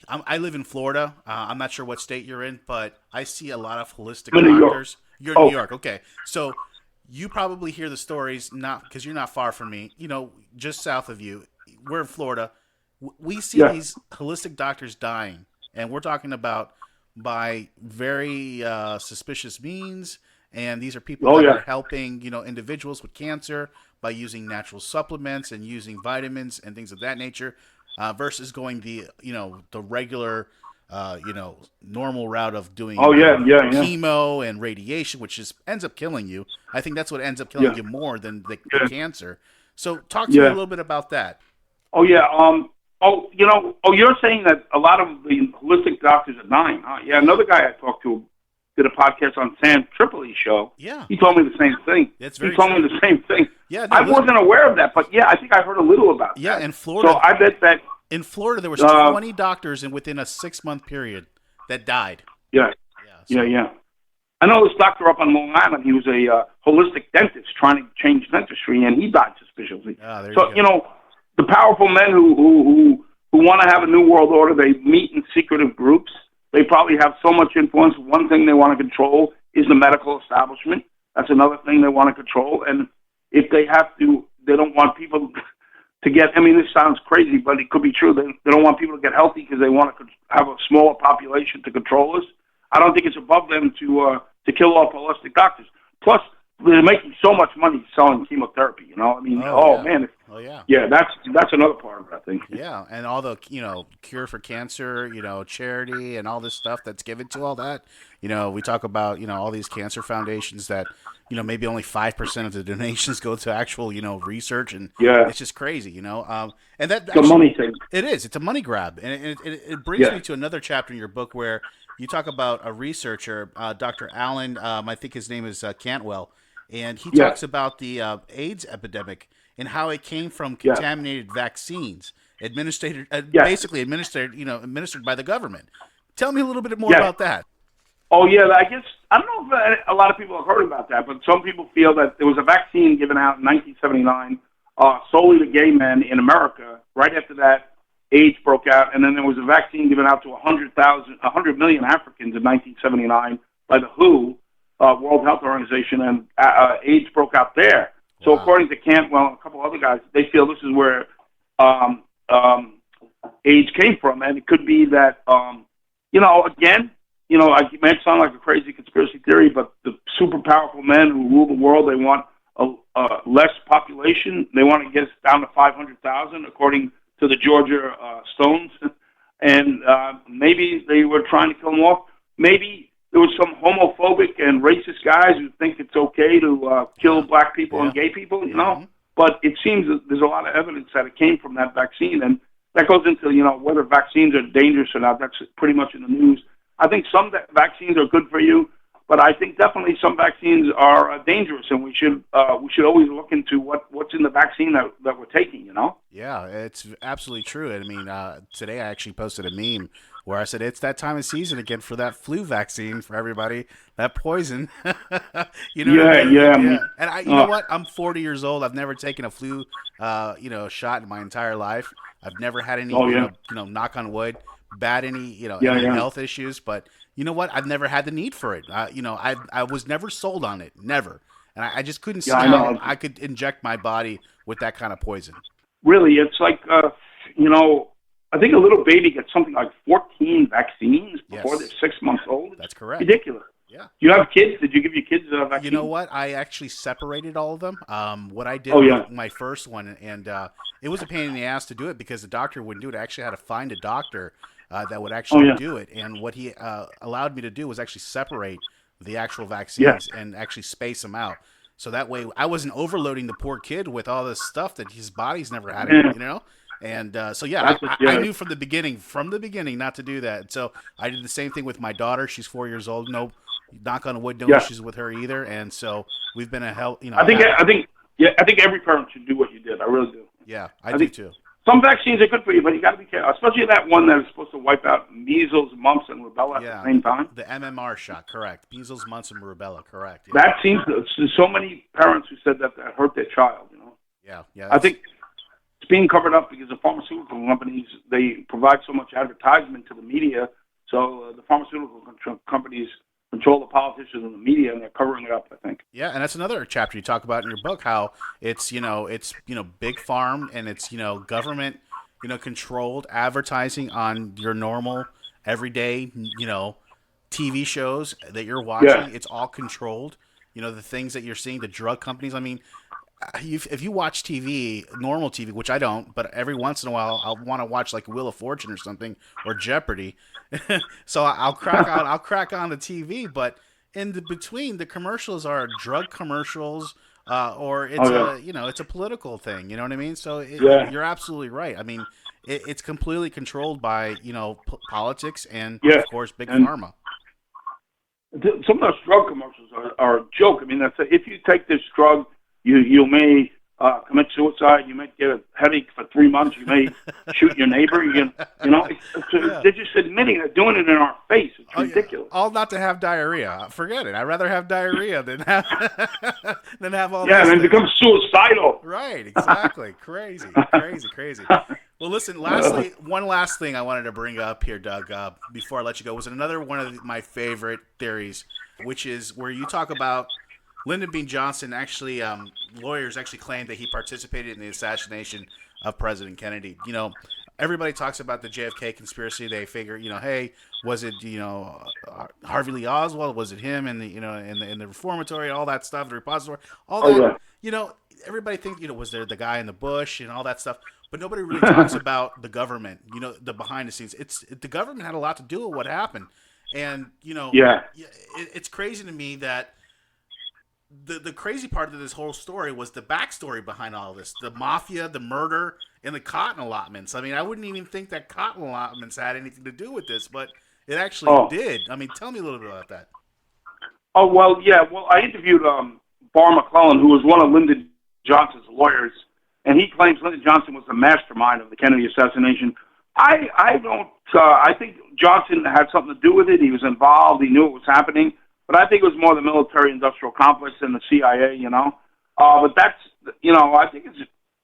Speaker 3: I live in Florida. I'm not sure what state you're in, but I see a lot of holistic doctors. You're in New York, okay? So you probably hear the stories, not because you're not far from me. Just south of you. We're in Florida. We see these holistic doctors dying, and we're talking about by very suspicious means. And these are people that are helping individuals with cancer by using natural supplements and using vitamins and things of that nature. Versus going the regular normal route of doing chemo and radiation, which ends up killing you. I think that's what ends up killing you more than the cancer. So talk to me a little bit about that.
Speaker 7: Oh yeah. You're saying that a lot of the holistic doctors are dying, huh? Yeah. Another guy I talked to did a podcast on Sam Tripoli's show.
Speaker 3: Yeah.
Speaker 7: He told me the same thing. He told me the same thing. Yeah. I wasn't aware of that, but yeah, I think I heard a little about that.
Speaker 3: Yeah, in Florida.
Speaker 7: So I bet that
Speaker 3: in Florida there was 20 doctors within a 6-month period that died.
Speaker 7: Yeah. I know this doctor up on Long Island. He was a holistic dentist trying to change dentistry, and he died suspiciously. So the powerful men who want to have a new world order, they meet in secretive groups. They probably have so much influence. One thing they want to control is the medical establishment. That's another thing they want to control. And if they have to, they don't want people to get, I mean, this sounds crazy, but it could be true. They don't want people to get healthy because they want to have a smaller population to control us. I don't think it's above them to kill off holistic doctors. Plus, they're making so much money selling chemotherapy, I mean, man. Yeah, that's another part of it, I think.
Speaker 3: Yeah, and all the, cure for cancer, charity and all this stuff that's given to all that. We talk about, all these cancer foundations that, maybe only 5% of the donations go to actual, research, and it's just crazy, and that
Speaker 7: it's a money thing.
Speaker 3: It is. It's a money grab, and it brings me to another chapter in your book where you talk about a researcher, Dr. Alan, I think his name is Cantwell, and he talks about the AIDS epidemic and how it came from contaminated vaccines basically administered by the government. Tell me a little bit more about that.
Speaker 7: Oh, yeah, I guess, I don't know if a lot of people have heard about that, but some people feel that there was a vaccine given out in 1979 solely to gay men in America. Right after that, AIDS broke out, and then there was a vaccine given out to 100 million Africans in 1979 by the WHO, World Health Organization, and AIDS broke out there. So according to Cantwell and a couple other guys, they feel this is where AIDS came from, and it could be that, again, it might sound like a crazy conspiracy theory, but the super powerful men who rule the world, they want a less population. They want to get us down to 500,000, according to the Georgia Stones. And maybe they were trying to kill them off. Maybe there was some homophobic and racist guys who think it's okay to kill black people and gay people, But it seems that there's a lot of evidence that it came from that vaccine. And that goes into, whether vaccines are dangerous or not. That's pretty much in the news. I think some vaccines are good for you, but I think definitely some vaccines are dangerous, and we should always look into what's in the vaccine that we're taking.
Speaker 3: Yeah, it's absolutely true. I mean, today I actually posted a meme where I said, it's that time of season again for that flu vaccine for everybody, that poison. You know what I mean?
Speaker 7: yeah.
Speaker 3: And you know what? I'm 40 years old. I've never taken a flu, shot in my entire life. I've never had any, knock on wood, any health issues. But you know what? I've never had the need for it. I was never sold on it, never. And I just couldn't see how I could inject my body with that kind of poison.
Speaker 7: Really, it's like, I think a little baby gets something like 14 vaccines before they're 6 months old.
Speaker 3: That's correct.
Speaker 7: Ridiculous.
Speaker 3: Yeah.
Speaker 7: You have kids? Did you give your kids a vaccine?
Speaker 3: You know what? I actually separated all of them. What I did with my first one, and it was a pain in the ass to do it because the doctor wouldn't do it. I actually had to find a doctor that would actually do it. And what he allowed me to do was actually separate the actual vaccines and actually space them out. So that way I wasn't overloading the poor kid with all this stuff that his body's never had, And I knew from the beginning not to do that. So I did the same thing with my daughter. She's 4 years old. No, knock on wood, no issues with her either. And so we've been I think
Speaker 7: every parent should do what you did. I really do.
Speaker 3: Yeah, I do too.
Speaker 7: Some vaccines are good for you, but you got to be careful, especially that one that is supposed to wipe out measles, mumps, and rubella at the same time.
Speaker 3: The MMR shot, correct. Measles, mumps, and rubella, correct. Yeah.
Speaker 7: That seems to, so many parents who said that hurt their child.
Speaker 3: Yeah.
Speaker 7: I think it's being covered up because the pharmaceutical companies, they provide so much advertisement to the media. So the pharmaceutical companies control the politicians and the media, and they're covering it up, I think.
Speaker 3: Yeah, and that's another chapter you talk about in your book, how it's big farm and it's government controlled advertising on your normal everyday TV shows that you're watching. Yeah. It's all controlled. The things that you're seeing, the drug companies. I mean, if you watch TV, normal TV, which I don't, but every once in a while I'll want to watch like Wheel of Fortune or something or Jeopardy. So I'll crack on the TV, but in the between, the commercials are drug commercials, or it's it's a political thing. You know what I mean? So you're absolutely right. I mean, it's completely controlled by politics and of course big pharma.
Speaker 7: Some of those drug commercials are a joke. I mean, if you take this drug, you may commit suicide. You may get a headache for 3 months. You may shoot your neighbor. They're just admitting they're doing it in our face. It's ridiculous.
Speaker 3: All not to have diarrhea. Forget it. I'd rather have diarrhea than have all.
Speaker 7: Yeah, and become suicidal.
Speaker 3: Right. Exactly. Crazy. Well, listen. One last thing I wanted to bring up here, Doug, before I let you go, was another one of my favorite theories, which is where you talk about Lyndon B. Johnson. Actually, lawyers actually claim that he participated in the assassination of President Kennedy. Everybody talks about the JFK conspiracy. They figure, hey, was it Harvey Lee Oswald? Was it him in the in the reformatory? All that stuff, the repository, all that. Everybody thinks was there the guy in the bush and all that stuff, but nobody really talks about the government. The behind the scenes. The government had a lot to do with what happened, and it's crazy to me that. The crazy part of this whole story was the backstory behind all this. The mafia, the murder, and the cotton allotments. I mean, I wouldn't even think that cotton allotments had anything to do with this, but it actually did. I mean, tell me a little bit about that.
Speaker 7: Oh, well, yeah. Well, I interviewed Barr McClellan, who was one of Lyndon Johnson's lawyers, and he claims Lyndon Johnson was the mastermind of the Kennedy assassination. I don't. I think Johnson had something to do with it. He was involved. He knew it was happening. But I think it was more the military-industrial complex than the CIA, But that's, I think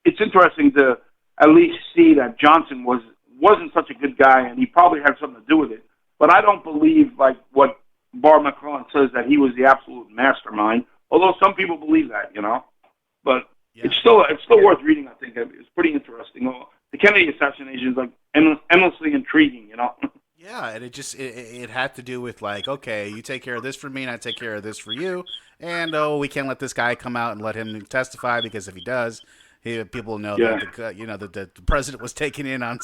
Speaker 7: it's interesting to at least see that Johnson wasn't such a good guy, and he probably had something to do with it. But I don't believe, like, what Barr McClellan says, that he was the absolute mastermind, although some people believe that, But it's still worth reading, I think. It's pretty interesting. The Kennedy assassination is, like, endlessly intriguing,
Speaker 3: Yeah, and it had to do with like, okay, you take care of this for me, and I take care of this for you, and we can't let this guy come out and let him testify because if he does, people know that the president was taken in on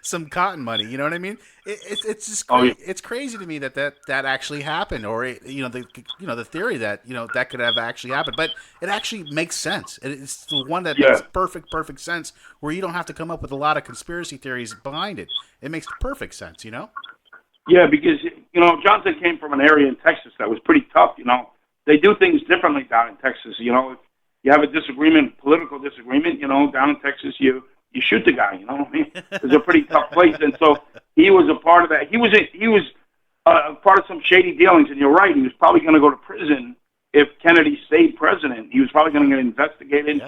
Speaker 3: some cotton money. You know what I mean? It's just it's crazy to me that actually happened, or the theory that that could have actually happened, but it actually makes sense. It's the one that makes perfect sense, where you don't have to come up with a lot of conspiracy theories behind it. It makes perfect sense,
Speaker 7: Yeah, because Johnson came from an area in Texas that was pretty tough. They do things differently down in Texas. If you have a disagreement, political disagreement, down in Texas, you shoot the guy. It's a pretty tough place, and so he was a part of that. He was part of some shady dealings, and you're right. He was probably going to go to prison if Kennedy stayed president. He was probably going to get investigated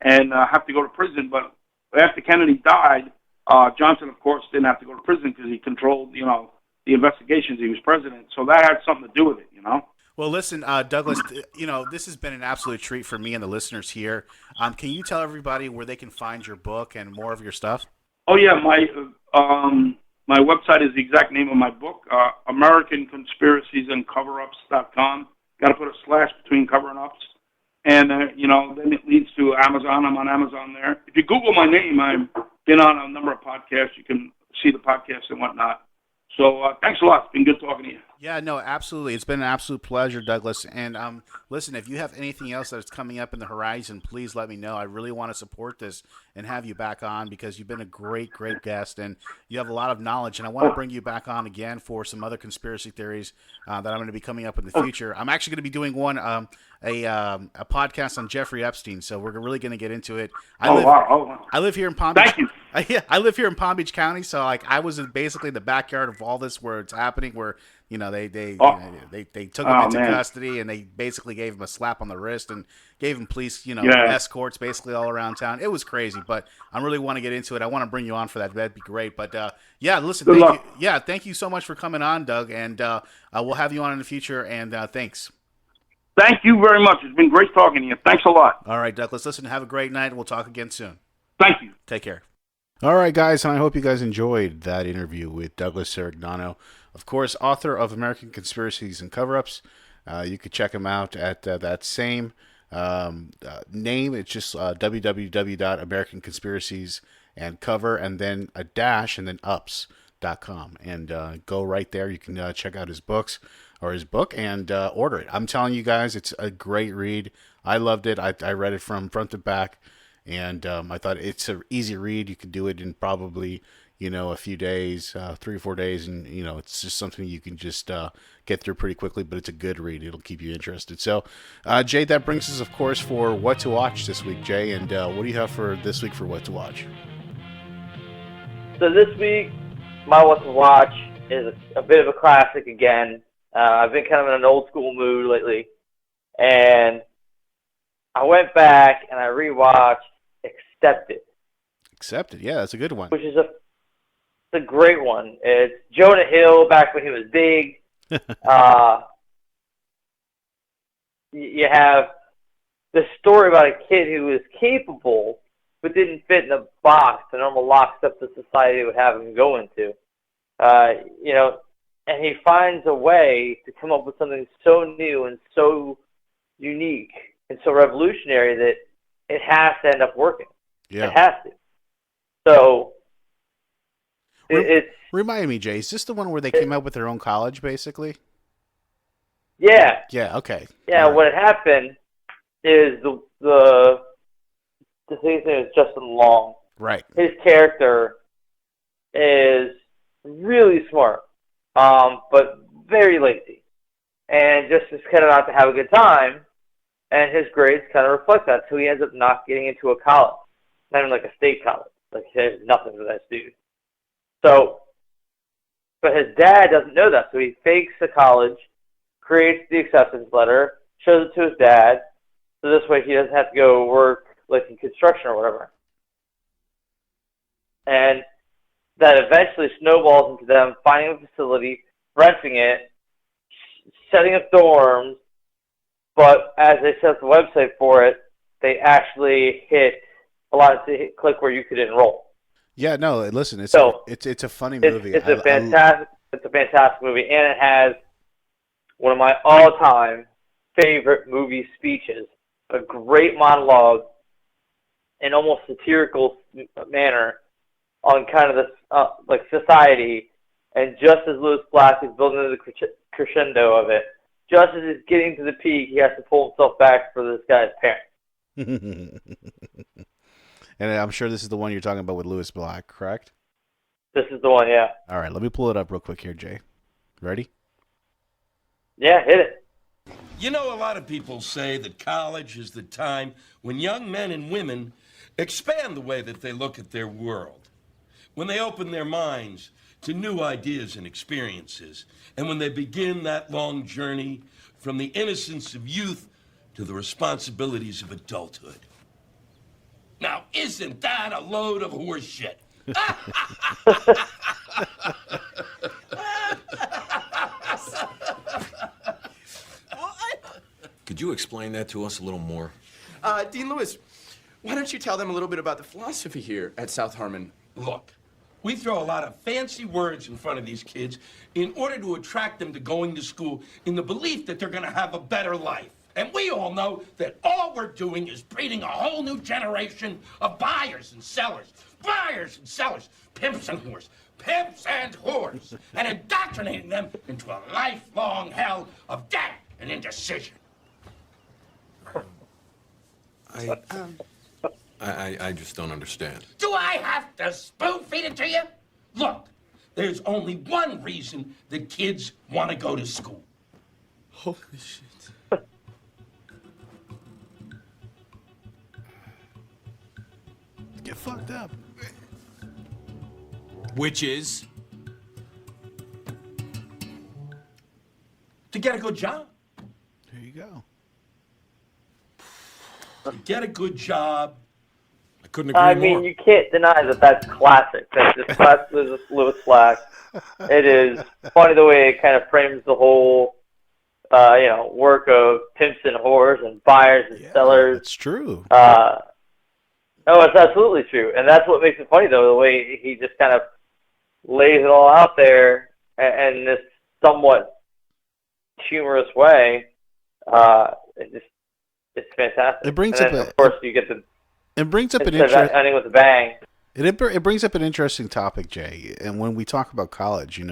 Speaker 7: and have to go to prison. But after Kennedy died, Johnson, of course, didn't have to go to prison because he controlled, the investigations. He was president, so that had something to do with it,
Speaker 3: Well, listen, Douglas, this has been an absolute treat for me and the listeners here. Can you tell everybody where they can find your book and more of your stuff?
Speaker 7: Oh, yeah, my website is the exact name of my book, American Conspiracies and Cover-Ups.com. Got to put a slash between cover and ups. And, then it leads to Amazon. I'm on Amazon there. If you Google my name, I've been on a number of podcasts. You can see the podcasts and whatnot. So thanks a lot. It's been good talking to you.
Speaker 3: Yeah, no, absolutely. It's been an absolute pleasure, Douglas. And listen, if you have anything else that's coming up in the horizon, please let me know. I really want to support this and have you back on because you've been a great, great guest and you have a lot of knowledge. And I want to bring you back on again for some other conspiracy theories that I'm going to be coming up in the future. I'm actually going to be doing one, a podcast on Jeffrey Epstein. So we're really going to get into it. I live here in Palm Beach.
Speaker 7: Thank you.
Speaker 3: I live here in Palm Beach County, so I was in basically the backyard of all this where it's happening. Where they took him into custody and they basically gave him a slap on the wrist and gave him police escorts basically all around town. It was crazy, but I really want to get into it. I want to bring you on for that. That'd be great. But listen, thank you so much for coming on, Doug, and we'll have you on in the future. And thanks.
Speaker 7: Thank you very much. It's been great talking to you. Thanks a lot.
Speaker 3: All right, Douglas. Listen, have a great night, and we'll talk again soon.
Speaker 7: Thank you.
Speaker 3: Take care. All right, guys, and I hope you guys enjoyed that interview with Douglas Cirignano, of course, author of American Conspiracies and Cover-Ups. You could check him out at that same name. It's just www.americanconspiracies and cover and then a dash and then ups.com. And go right there. You can check out his books or his book and order it. I'm telling you guys, it's a great read. I loved it. I read it from front to back. And I thought it's an easy read. You could do it in probably, a few days, 3 or 4 days. And, it's just something you can just get through pretty quickly. But it's a good read. It'll keep you interested. So, Jay, that brings us, of course, for What to Watch this week, Jay. And what do you have for this week for What to Watch?
Speaker 4: So this week, my What to Watch is a bit of a classic again. I've been kind of in an old school mood lately. And I went back and I rewatched Accepted,
Speaker 3: yeah, that's a good one.
Speaker 4: Which is a great one. It's Jonah Hill back when he was big. You have this story about a kid who was capable but didn't fit in the box, the normal lockstep that society would have him go into. And he finds a way to come up with something so new and so unique and so revolutionary that it has to end up working.
Speaker 3: Yeah.
Speaker 4: It has to. So, it's...
Speaker 3: Remind me, Jay, is this the one where they came up with their own college, basically?
Speaker 4: Yeah.
Speaker 3: Yeah, okay.
Speaker 4: Yeah, right. What had happened is the thing is Justin Long.
Speaker 3: Right.
Speaker 4: His character is really smart, but very lazy. And just is kind of out to have a good time. And his grades kind of reflect that, so he ends up not getting into a college, not even like a state college. Like, there's nothing for that dude. So, but his dad doesn't know that, so he fakes the college, creates the acceptance letter, shows it to his dad, so this way he doesn't have to go work like in construction or whatever. And that eventually snowballs into them finding a facility, renting it, setting up dorms. But as they set up the website for it, they actually click where you could enroll.
Speaker 3: Yeah, no, listen, it's a funny movie.
Speaker 4: It's a fantastic movie, and it has one of my all-time favorite movie speeches. A great monologue in almost satirical manner on kind of this like society, and just as Louis Black is building the crescendo of it. Just as he's getting to the peak, he has to pull himself back for this guy's parents.
Speaker 3: And I'm sure this is the one you're talking about with Louis Black, correct?
Speaker 4: This is the one, yeah.
Speaker 3: All right, let me pull it up real quick here, Jay. Ready?
Speaker 4: Yeah, hit it.
Speaker 12: A lot of people say that college is the time when young men and women expand the way that they look at their world. when they open their minds to new ideas and experiences, and when they begin that long journey from the innocence of youth to the responsibilities of adulthood. Now, isn't that a load of horse shit?
Speaker 13: Could you explain that to us a little more?
Speaker 14: Dean Lewis, why don't you tell them a little bit about the philosophy here at South Harmon?
Speaker 12: Look, we throw a lot of fancy words in front of these kids in order to attract them to going to school in the belief that they're going to have a better life. And we all know that all we're doing is breeding a whole new generation of buyers and sellers, pimps and whores, and indoctrinating them into a lifelong hell of debt and indecision.
Speaker 13: I just don't understand.
Speaker 12: Do I have to spoon feed it to you? Look, there's only one reason the kids want to go to school.
Speaker 14: Holy shit.
Speaker 3: Get fucked up.
Speaker 14: Which is?
Speaker 12: To get a good job.
Speaker 3: There you go.
Speaker 12: To get a good job.
Speaker 13: I couldn't agree more.
Speaker 4: I mean, you can't deny that that's classic. That's just classic Lewis Black. It is funny the way it kind of frames the whole, work of pimps and whores and buyers and sellers.
Speaker 3: It's true.
Speaker 4: No, it's absolutely true. And that's what makes it funny, though, the way he just kind of lays it all out there in this somewhat humorous way. It's fantastic.
Speaker 3: It brings
Speaker 4: and then,
Speaker 3: up
Speaker 4: of course, you get the ending with a bang.
Speaker 3: It brings up an interesting topic, Jay. And when we talk about college,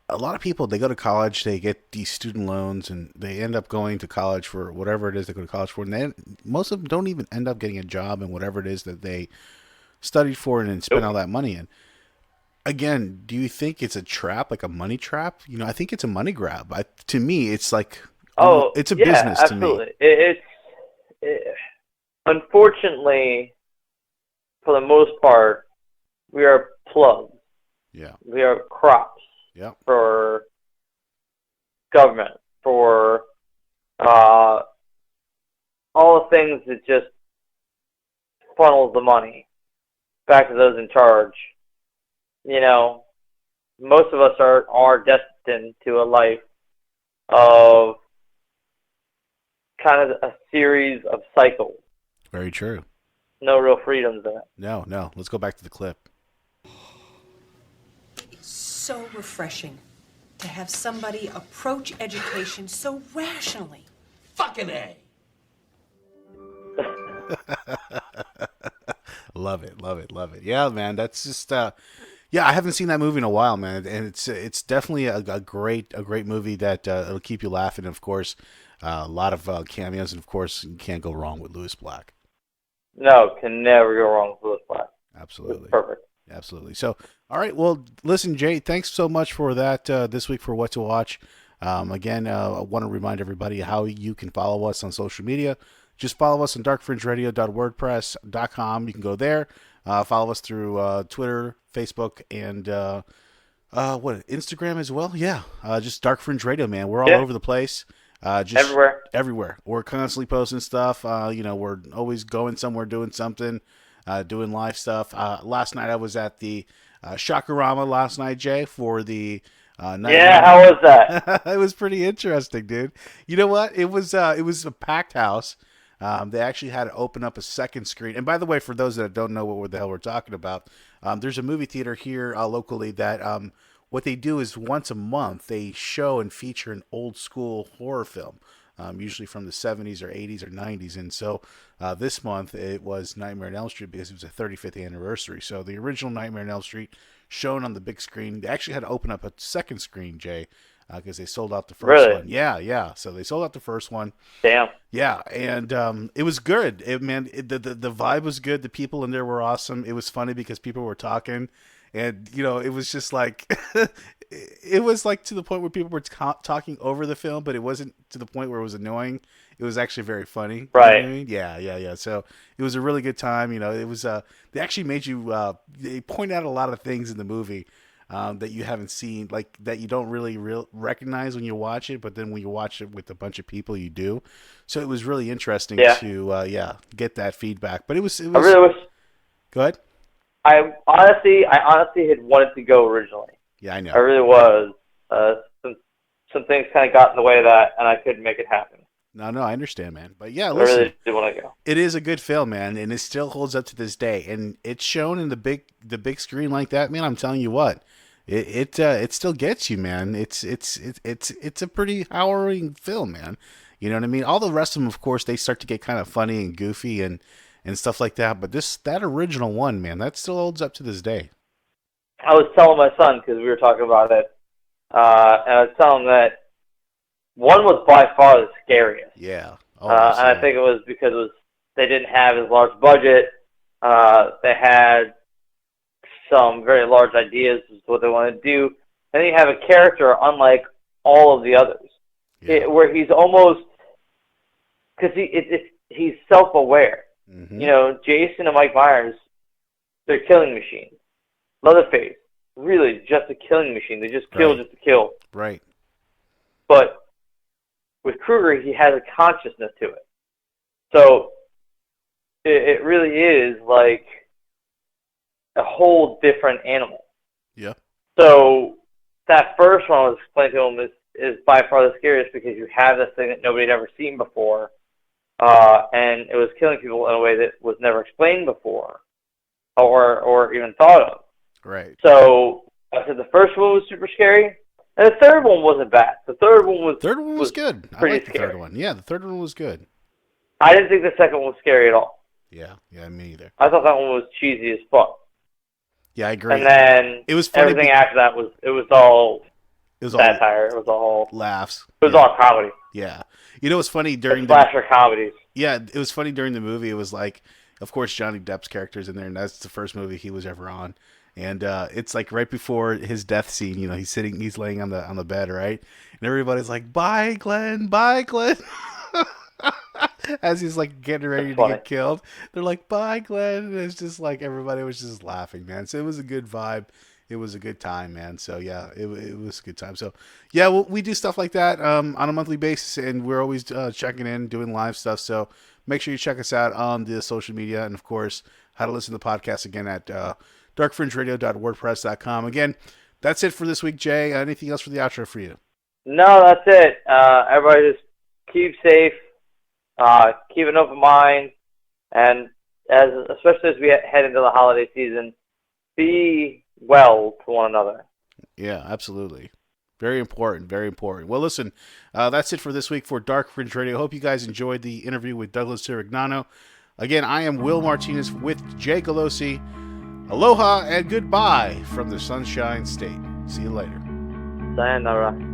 Speaker 3: a lot of people, they go to college, they get these student loans, and they end up going to college for whatever it is they go to college for. And most of them don't even end up getting a job in whatever it is that they studied for and spent all that money in. Again, do you think it's a trap, like a money trap? I think it's a money grab. To me, it's like, it's a business
Speaker 4: absolutely.
Speaker 3: to me.
Speaker 4: Unfortunately, for the most part, we are plugs.
Speaker 3: Yeah.
Speaker 4: We are crops.
Speaker 3: Yep.
Speaker 4: For government, for all the things that just funnels the money back to those in charge. Most of us are destined to a life of kind of a series of cycles.
Speaker 3: Very true.
Speaker 4: No real freedoms in it.
Speaker 3: No. Let's go back to the clip.
Speaker 15: So refreshing to have somebody approach education so rationally.
Speaker 12: Fucking A.
Speaker 3: Love it. Yeah, man, that's just I haven't seen that movie in a while, man, and it's definitely a great movie that it'll keep you laughing. Of course, a lot of cameos, and of course, you can't go wrong with Lewis Black.
Speaker 4: No, can never go wrong with Lewis Black.
Speaker 3: Absolutely.
Speaker 4: It's perfect.
Speaker 3: Absolutely. So, all right. Well, listen, Jay, thanks so much for that this week for What to Watch. Again, I want to remind everybody how you can follow us on social media. Just follow us on darkfringeradio.wordpress.com. You can go there. Follow us through Twitter, Facebook, and Instagram as well. Yeah, just Dark Fringe Radio, man. We're all over the place. Just everywhere. We're constantly posting stuff. We're always going somewhere, doing something. Doing live stuff. Last night I was at the Shakarama last night, Jay, for the night.
Speaker 4: Yeah, how was that?
Speaker 3: It was pretty interesting, dude. You know what? It was a packed house. They actually had to open up a second screen. And by the way, for those that don't know what the hell we're talking about, there's a movie theater here locally that what they do is once a month they show and feature an old school horror film. Usually from the 70s or 80s or 90s. And so this month it was Nightmare on Elm Street because it was a 35th anniversary. So the original Nightmare on Elm Street shown on the big screen. They actually had to open up a second screen, Jay, because they sold out the first one. Yeah. So they sold out the first one.
Speaker 4: Damn.
Speaker 3: Yeah, and it was good. The vibe was good. The people in there were awesome. It was funny because people were talking. And, it was just like, it was like to the point where people were talking over the film, but it wasn't to the point where it was annoying. it was actually very funny.
Speaker 4: Right.
Speaker 3: You know what I mean? Yeah. So it was a really good time. It was they actually made you they point out a lot of things in the movie that you haven't seen, like that you don't really recognize when you watch it, but then when you watch it with a bunch of people, you do. So it was really interesting to get that feedback. But it was.
Speaker 4: I really wish.
Speaker 3: Go ahead.
Speaker 4: I honestly had wanted to go originally.
Speaker 3: Yeah, I know.
Speaker 4: I really was. Some things kind of got in the way of that, and I couldn't make it happen.
Speaker 3: No, I understand, man. But yeah,
Speaker 4: I
Speaker 3: listen,
Speaker 4: really do want to go.
Speaker 3: it is a good film, man, and it still holds up to this day. And it's shown in the big screen like that, man. I'm telling you what, it still gets you, man. It's a pretty harrowing film, man. You know what I mean? All the rest of them, of course, they start to get kind of funny and goofy and stuff like that. But that original one, man, that still holds up to this day.
Speaker 4: I was telling my son, because we were talking about it, and I was telling him that one was by far the scariest.
Speaker 3: Yeah.
Speaker 4: And I think it was because they didn't have as large budget. They had some very large ideas as to what they wanted to do. And then you have a character unlike all of the others, where he's almost, because he's self-aware.
Speaker 3: Mm-hmm.
Speaker 4: Jason and Mike Myers, they're killing machines. Leatherface, really just a killing machine. They just kill just to kill.
Speaker 3: Right.
Speaker 4: But with Krueger, he has a consciousness to it. So it really is like a whole different animal.
Speaker 3: Yeah.
Speaker 4: So that first one I was explaining to him is by far the scariest, because you have this thing that nobody had ever seen before, and it was killing people in a way that was never explained before or even thought of.
Speaker 3: Right.
Speaker 4: So I said the first one was super scary, and the third one wasn't bad. The third one was
Speaker 3: good. I
Speaker 4: pretty
Speaker 3: like the third one. Yeah, the third one was good.
Speaker 4: I didn't think the second one was scary at all.
Speaker 3: Yeah, me either.
Speaker 4: I thought that one was cheesy as fuck.
Speaker 3: Yeah, I agree.
Speaker 4: And then
Speaker 3: it was funny
Speaker 4: everything after that was all satire.
Speaker 3: It was all laughs.
Speaker 4: It was all comedy.
Speaker 3: Yeah. It was funny during
Speaker 4: slasher comedies.
Speaker 3: Yeah, it was funny during the movie. It was like, of course, Johnny Depp's character's in there, and that's the first movie he was ever on. And it's like right before his death scene, he's laying on the bed, right? And everybody's like, "Bye, Glenn, bye, Glenn." As he's like getting ready to get killed, they're like, "Bye, Glenn." And it's just like everybody was just laughing, man. So it was a good vibe. It was a good time, man. So yeah, it was a good time. So yeah, we do stuff like that on a monthly basis, and we're always checking in, doing live stuff. So make sure you check us out on the social media, and of course, how to listen to the podcast again at darkfringeradio.wordpress.com. Again, that's it for this week, Jay. Anything else for the outro for you?
Speaker 4: No, that's it. Everybody just keep safe, keep an open mind, and especially as we head into the holiday season, be well to one another.
Speaker 3: Yeah, absolutely. Very important, very important. Well, listen, that's it for this week for Dark Fringe Radio. Hope you guys enjoyed the interview with Douglas Cirignano. Again, I am Will Martinez with Jay Galosi. Aloha and goodbye from the Sunshine State. See you later.
Speaker 4: Sayonara.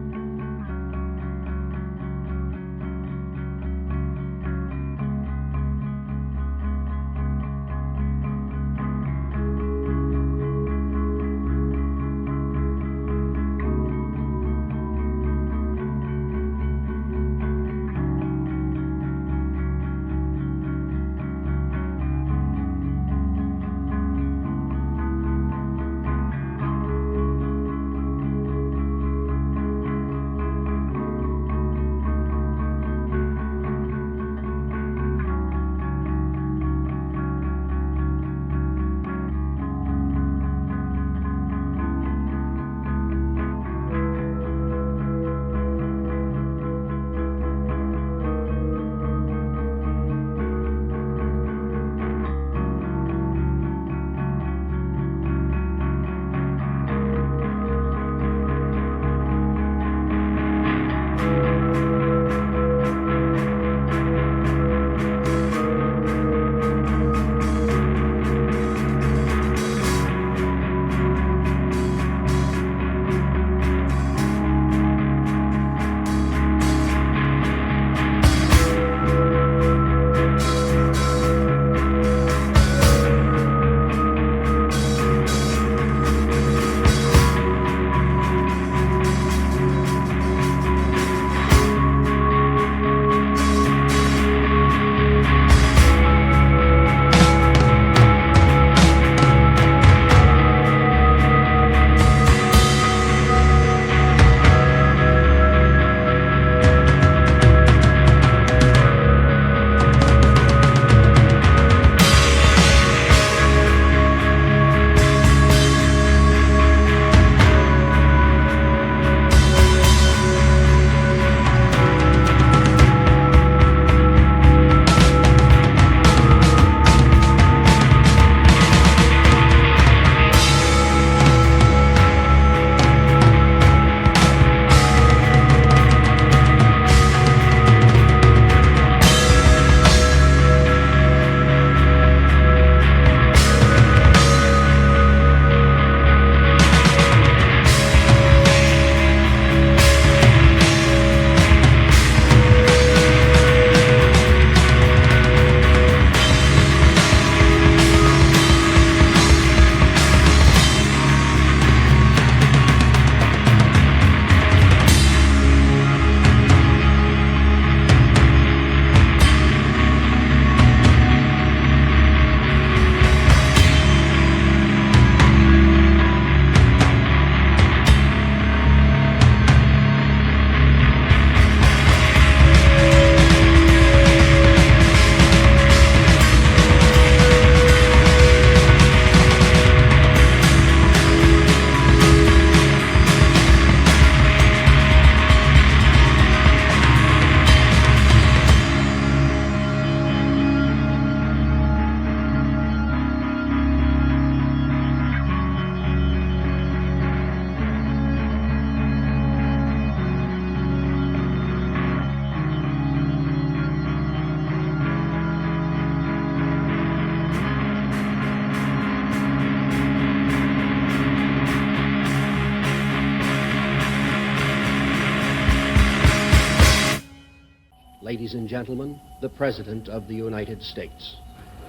Speaker 16: ladies and gentlemen, the President of the United States.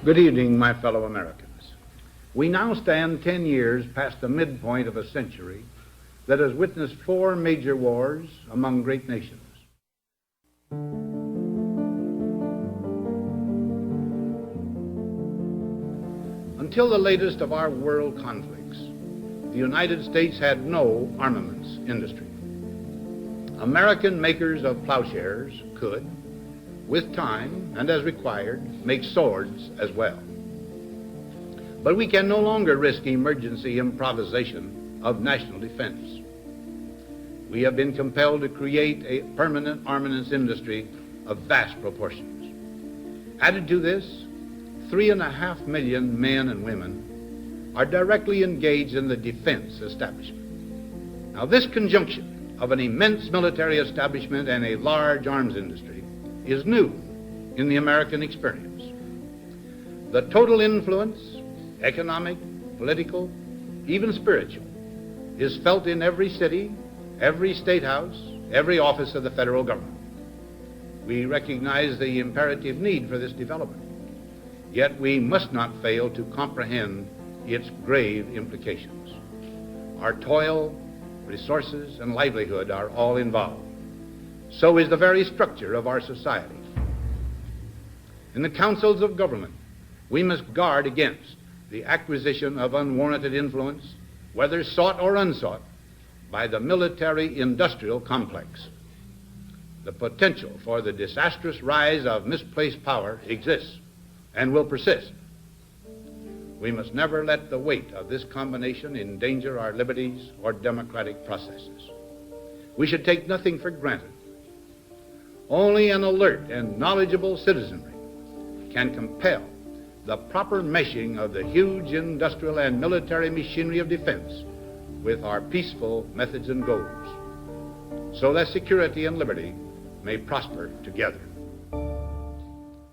Speaker 17: Good evening, my fellow Americans. We now stand 10 years past the midpoint of a century that has witnessed 4 major wars among great nations. Until the latest of our world conflicts, the United States had no armaments industry. American makers of plowshares could, with time and as required, make swords as well. But we can no longer risk emergency improvisation of national defense. We have been compelled to create a permanent armaments industry of vast proportions. Added to this, 3.5 million men and women are directly engaged in the defense establishment. Now, this conjunction of an immense military establishment and a large arms industry is new in the American experience. The total influence, economic, political, even spiritual, is felt in every city, every state house, every office of the federal government. We recognize the imperative need for this development, yet we must not fail to comprehend its grave implications. Our toil, resources, and livelihood are all involved. So is the very structure of our society. In the councils of government, we must guard against the acquisition of unwarranted influence, whether sought or unsought, by the military-industrial complex. The potential for the disastrous rise of misplaced power exists and will persist. We must never let the weight of this combination endanger our liberties or democratic processes. We should take nothing for granted. Only an alert and knowledgeable citizenry can compel the proper meshing of the huge industrial and military machinery of defense with our peaceful methods and goals, so that security and liberty may prosper together.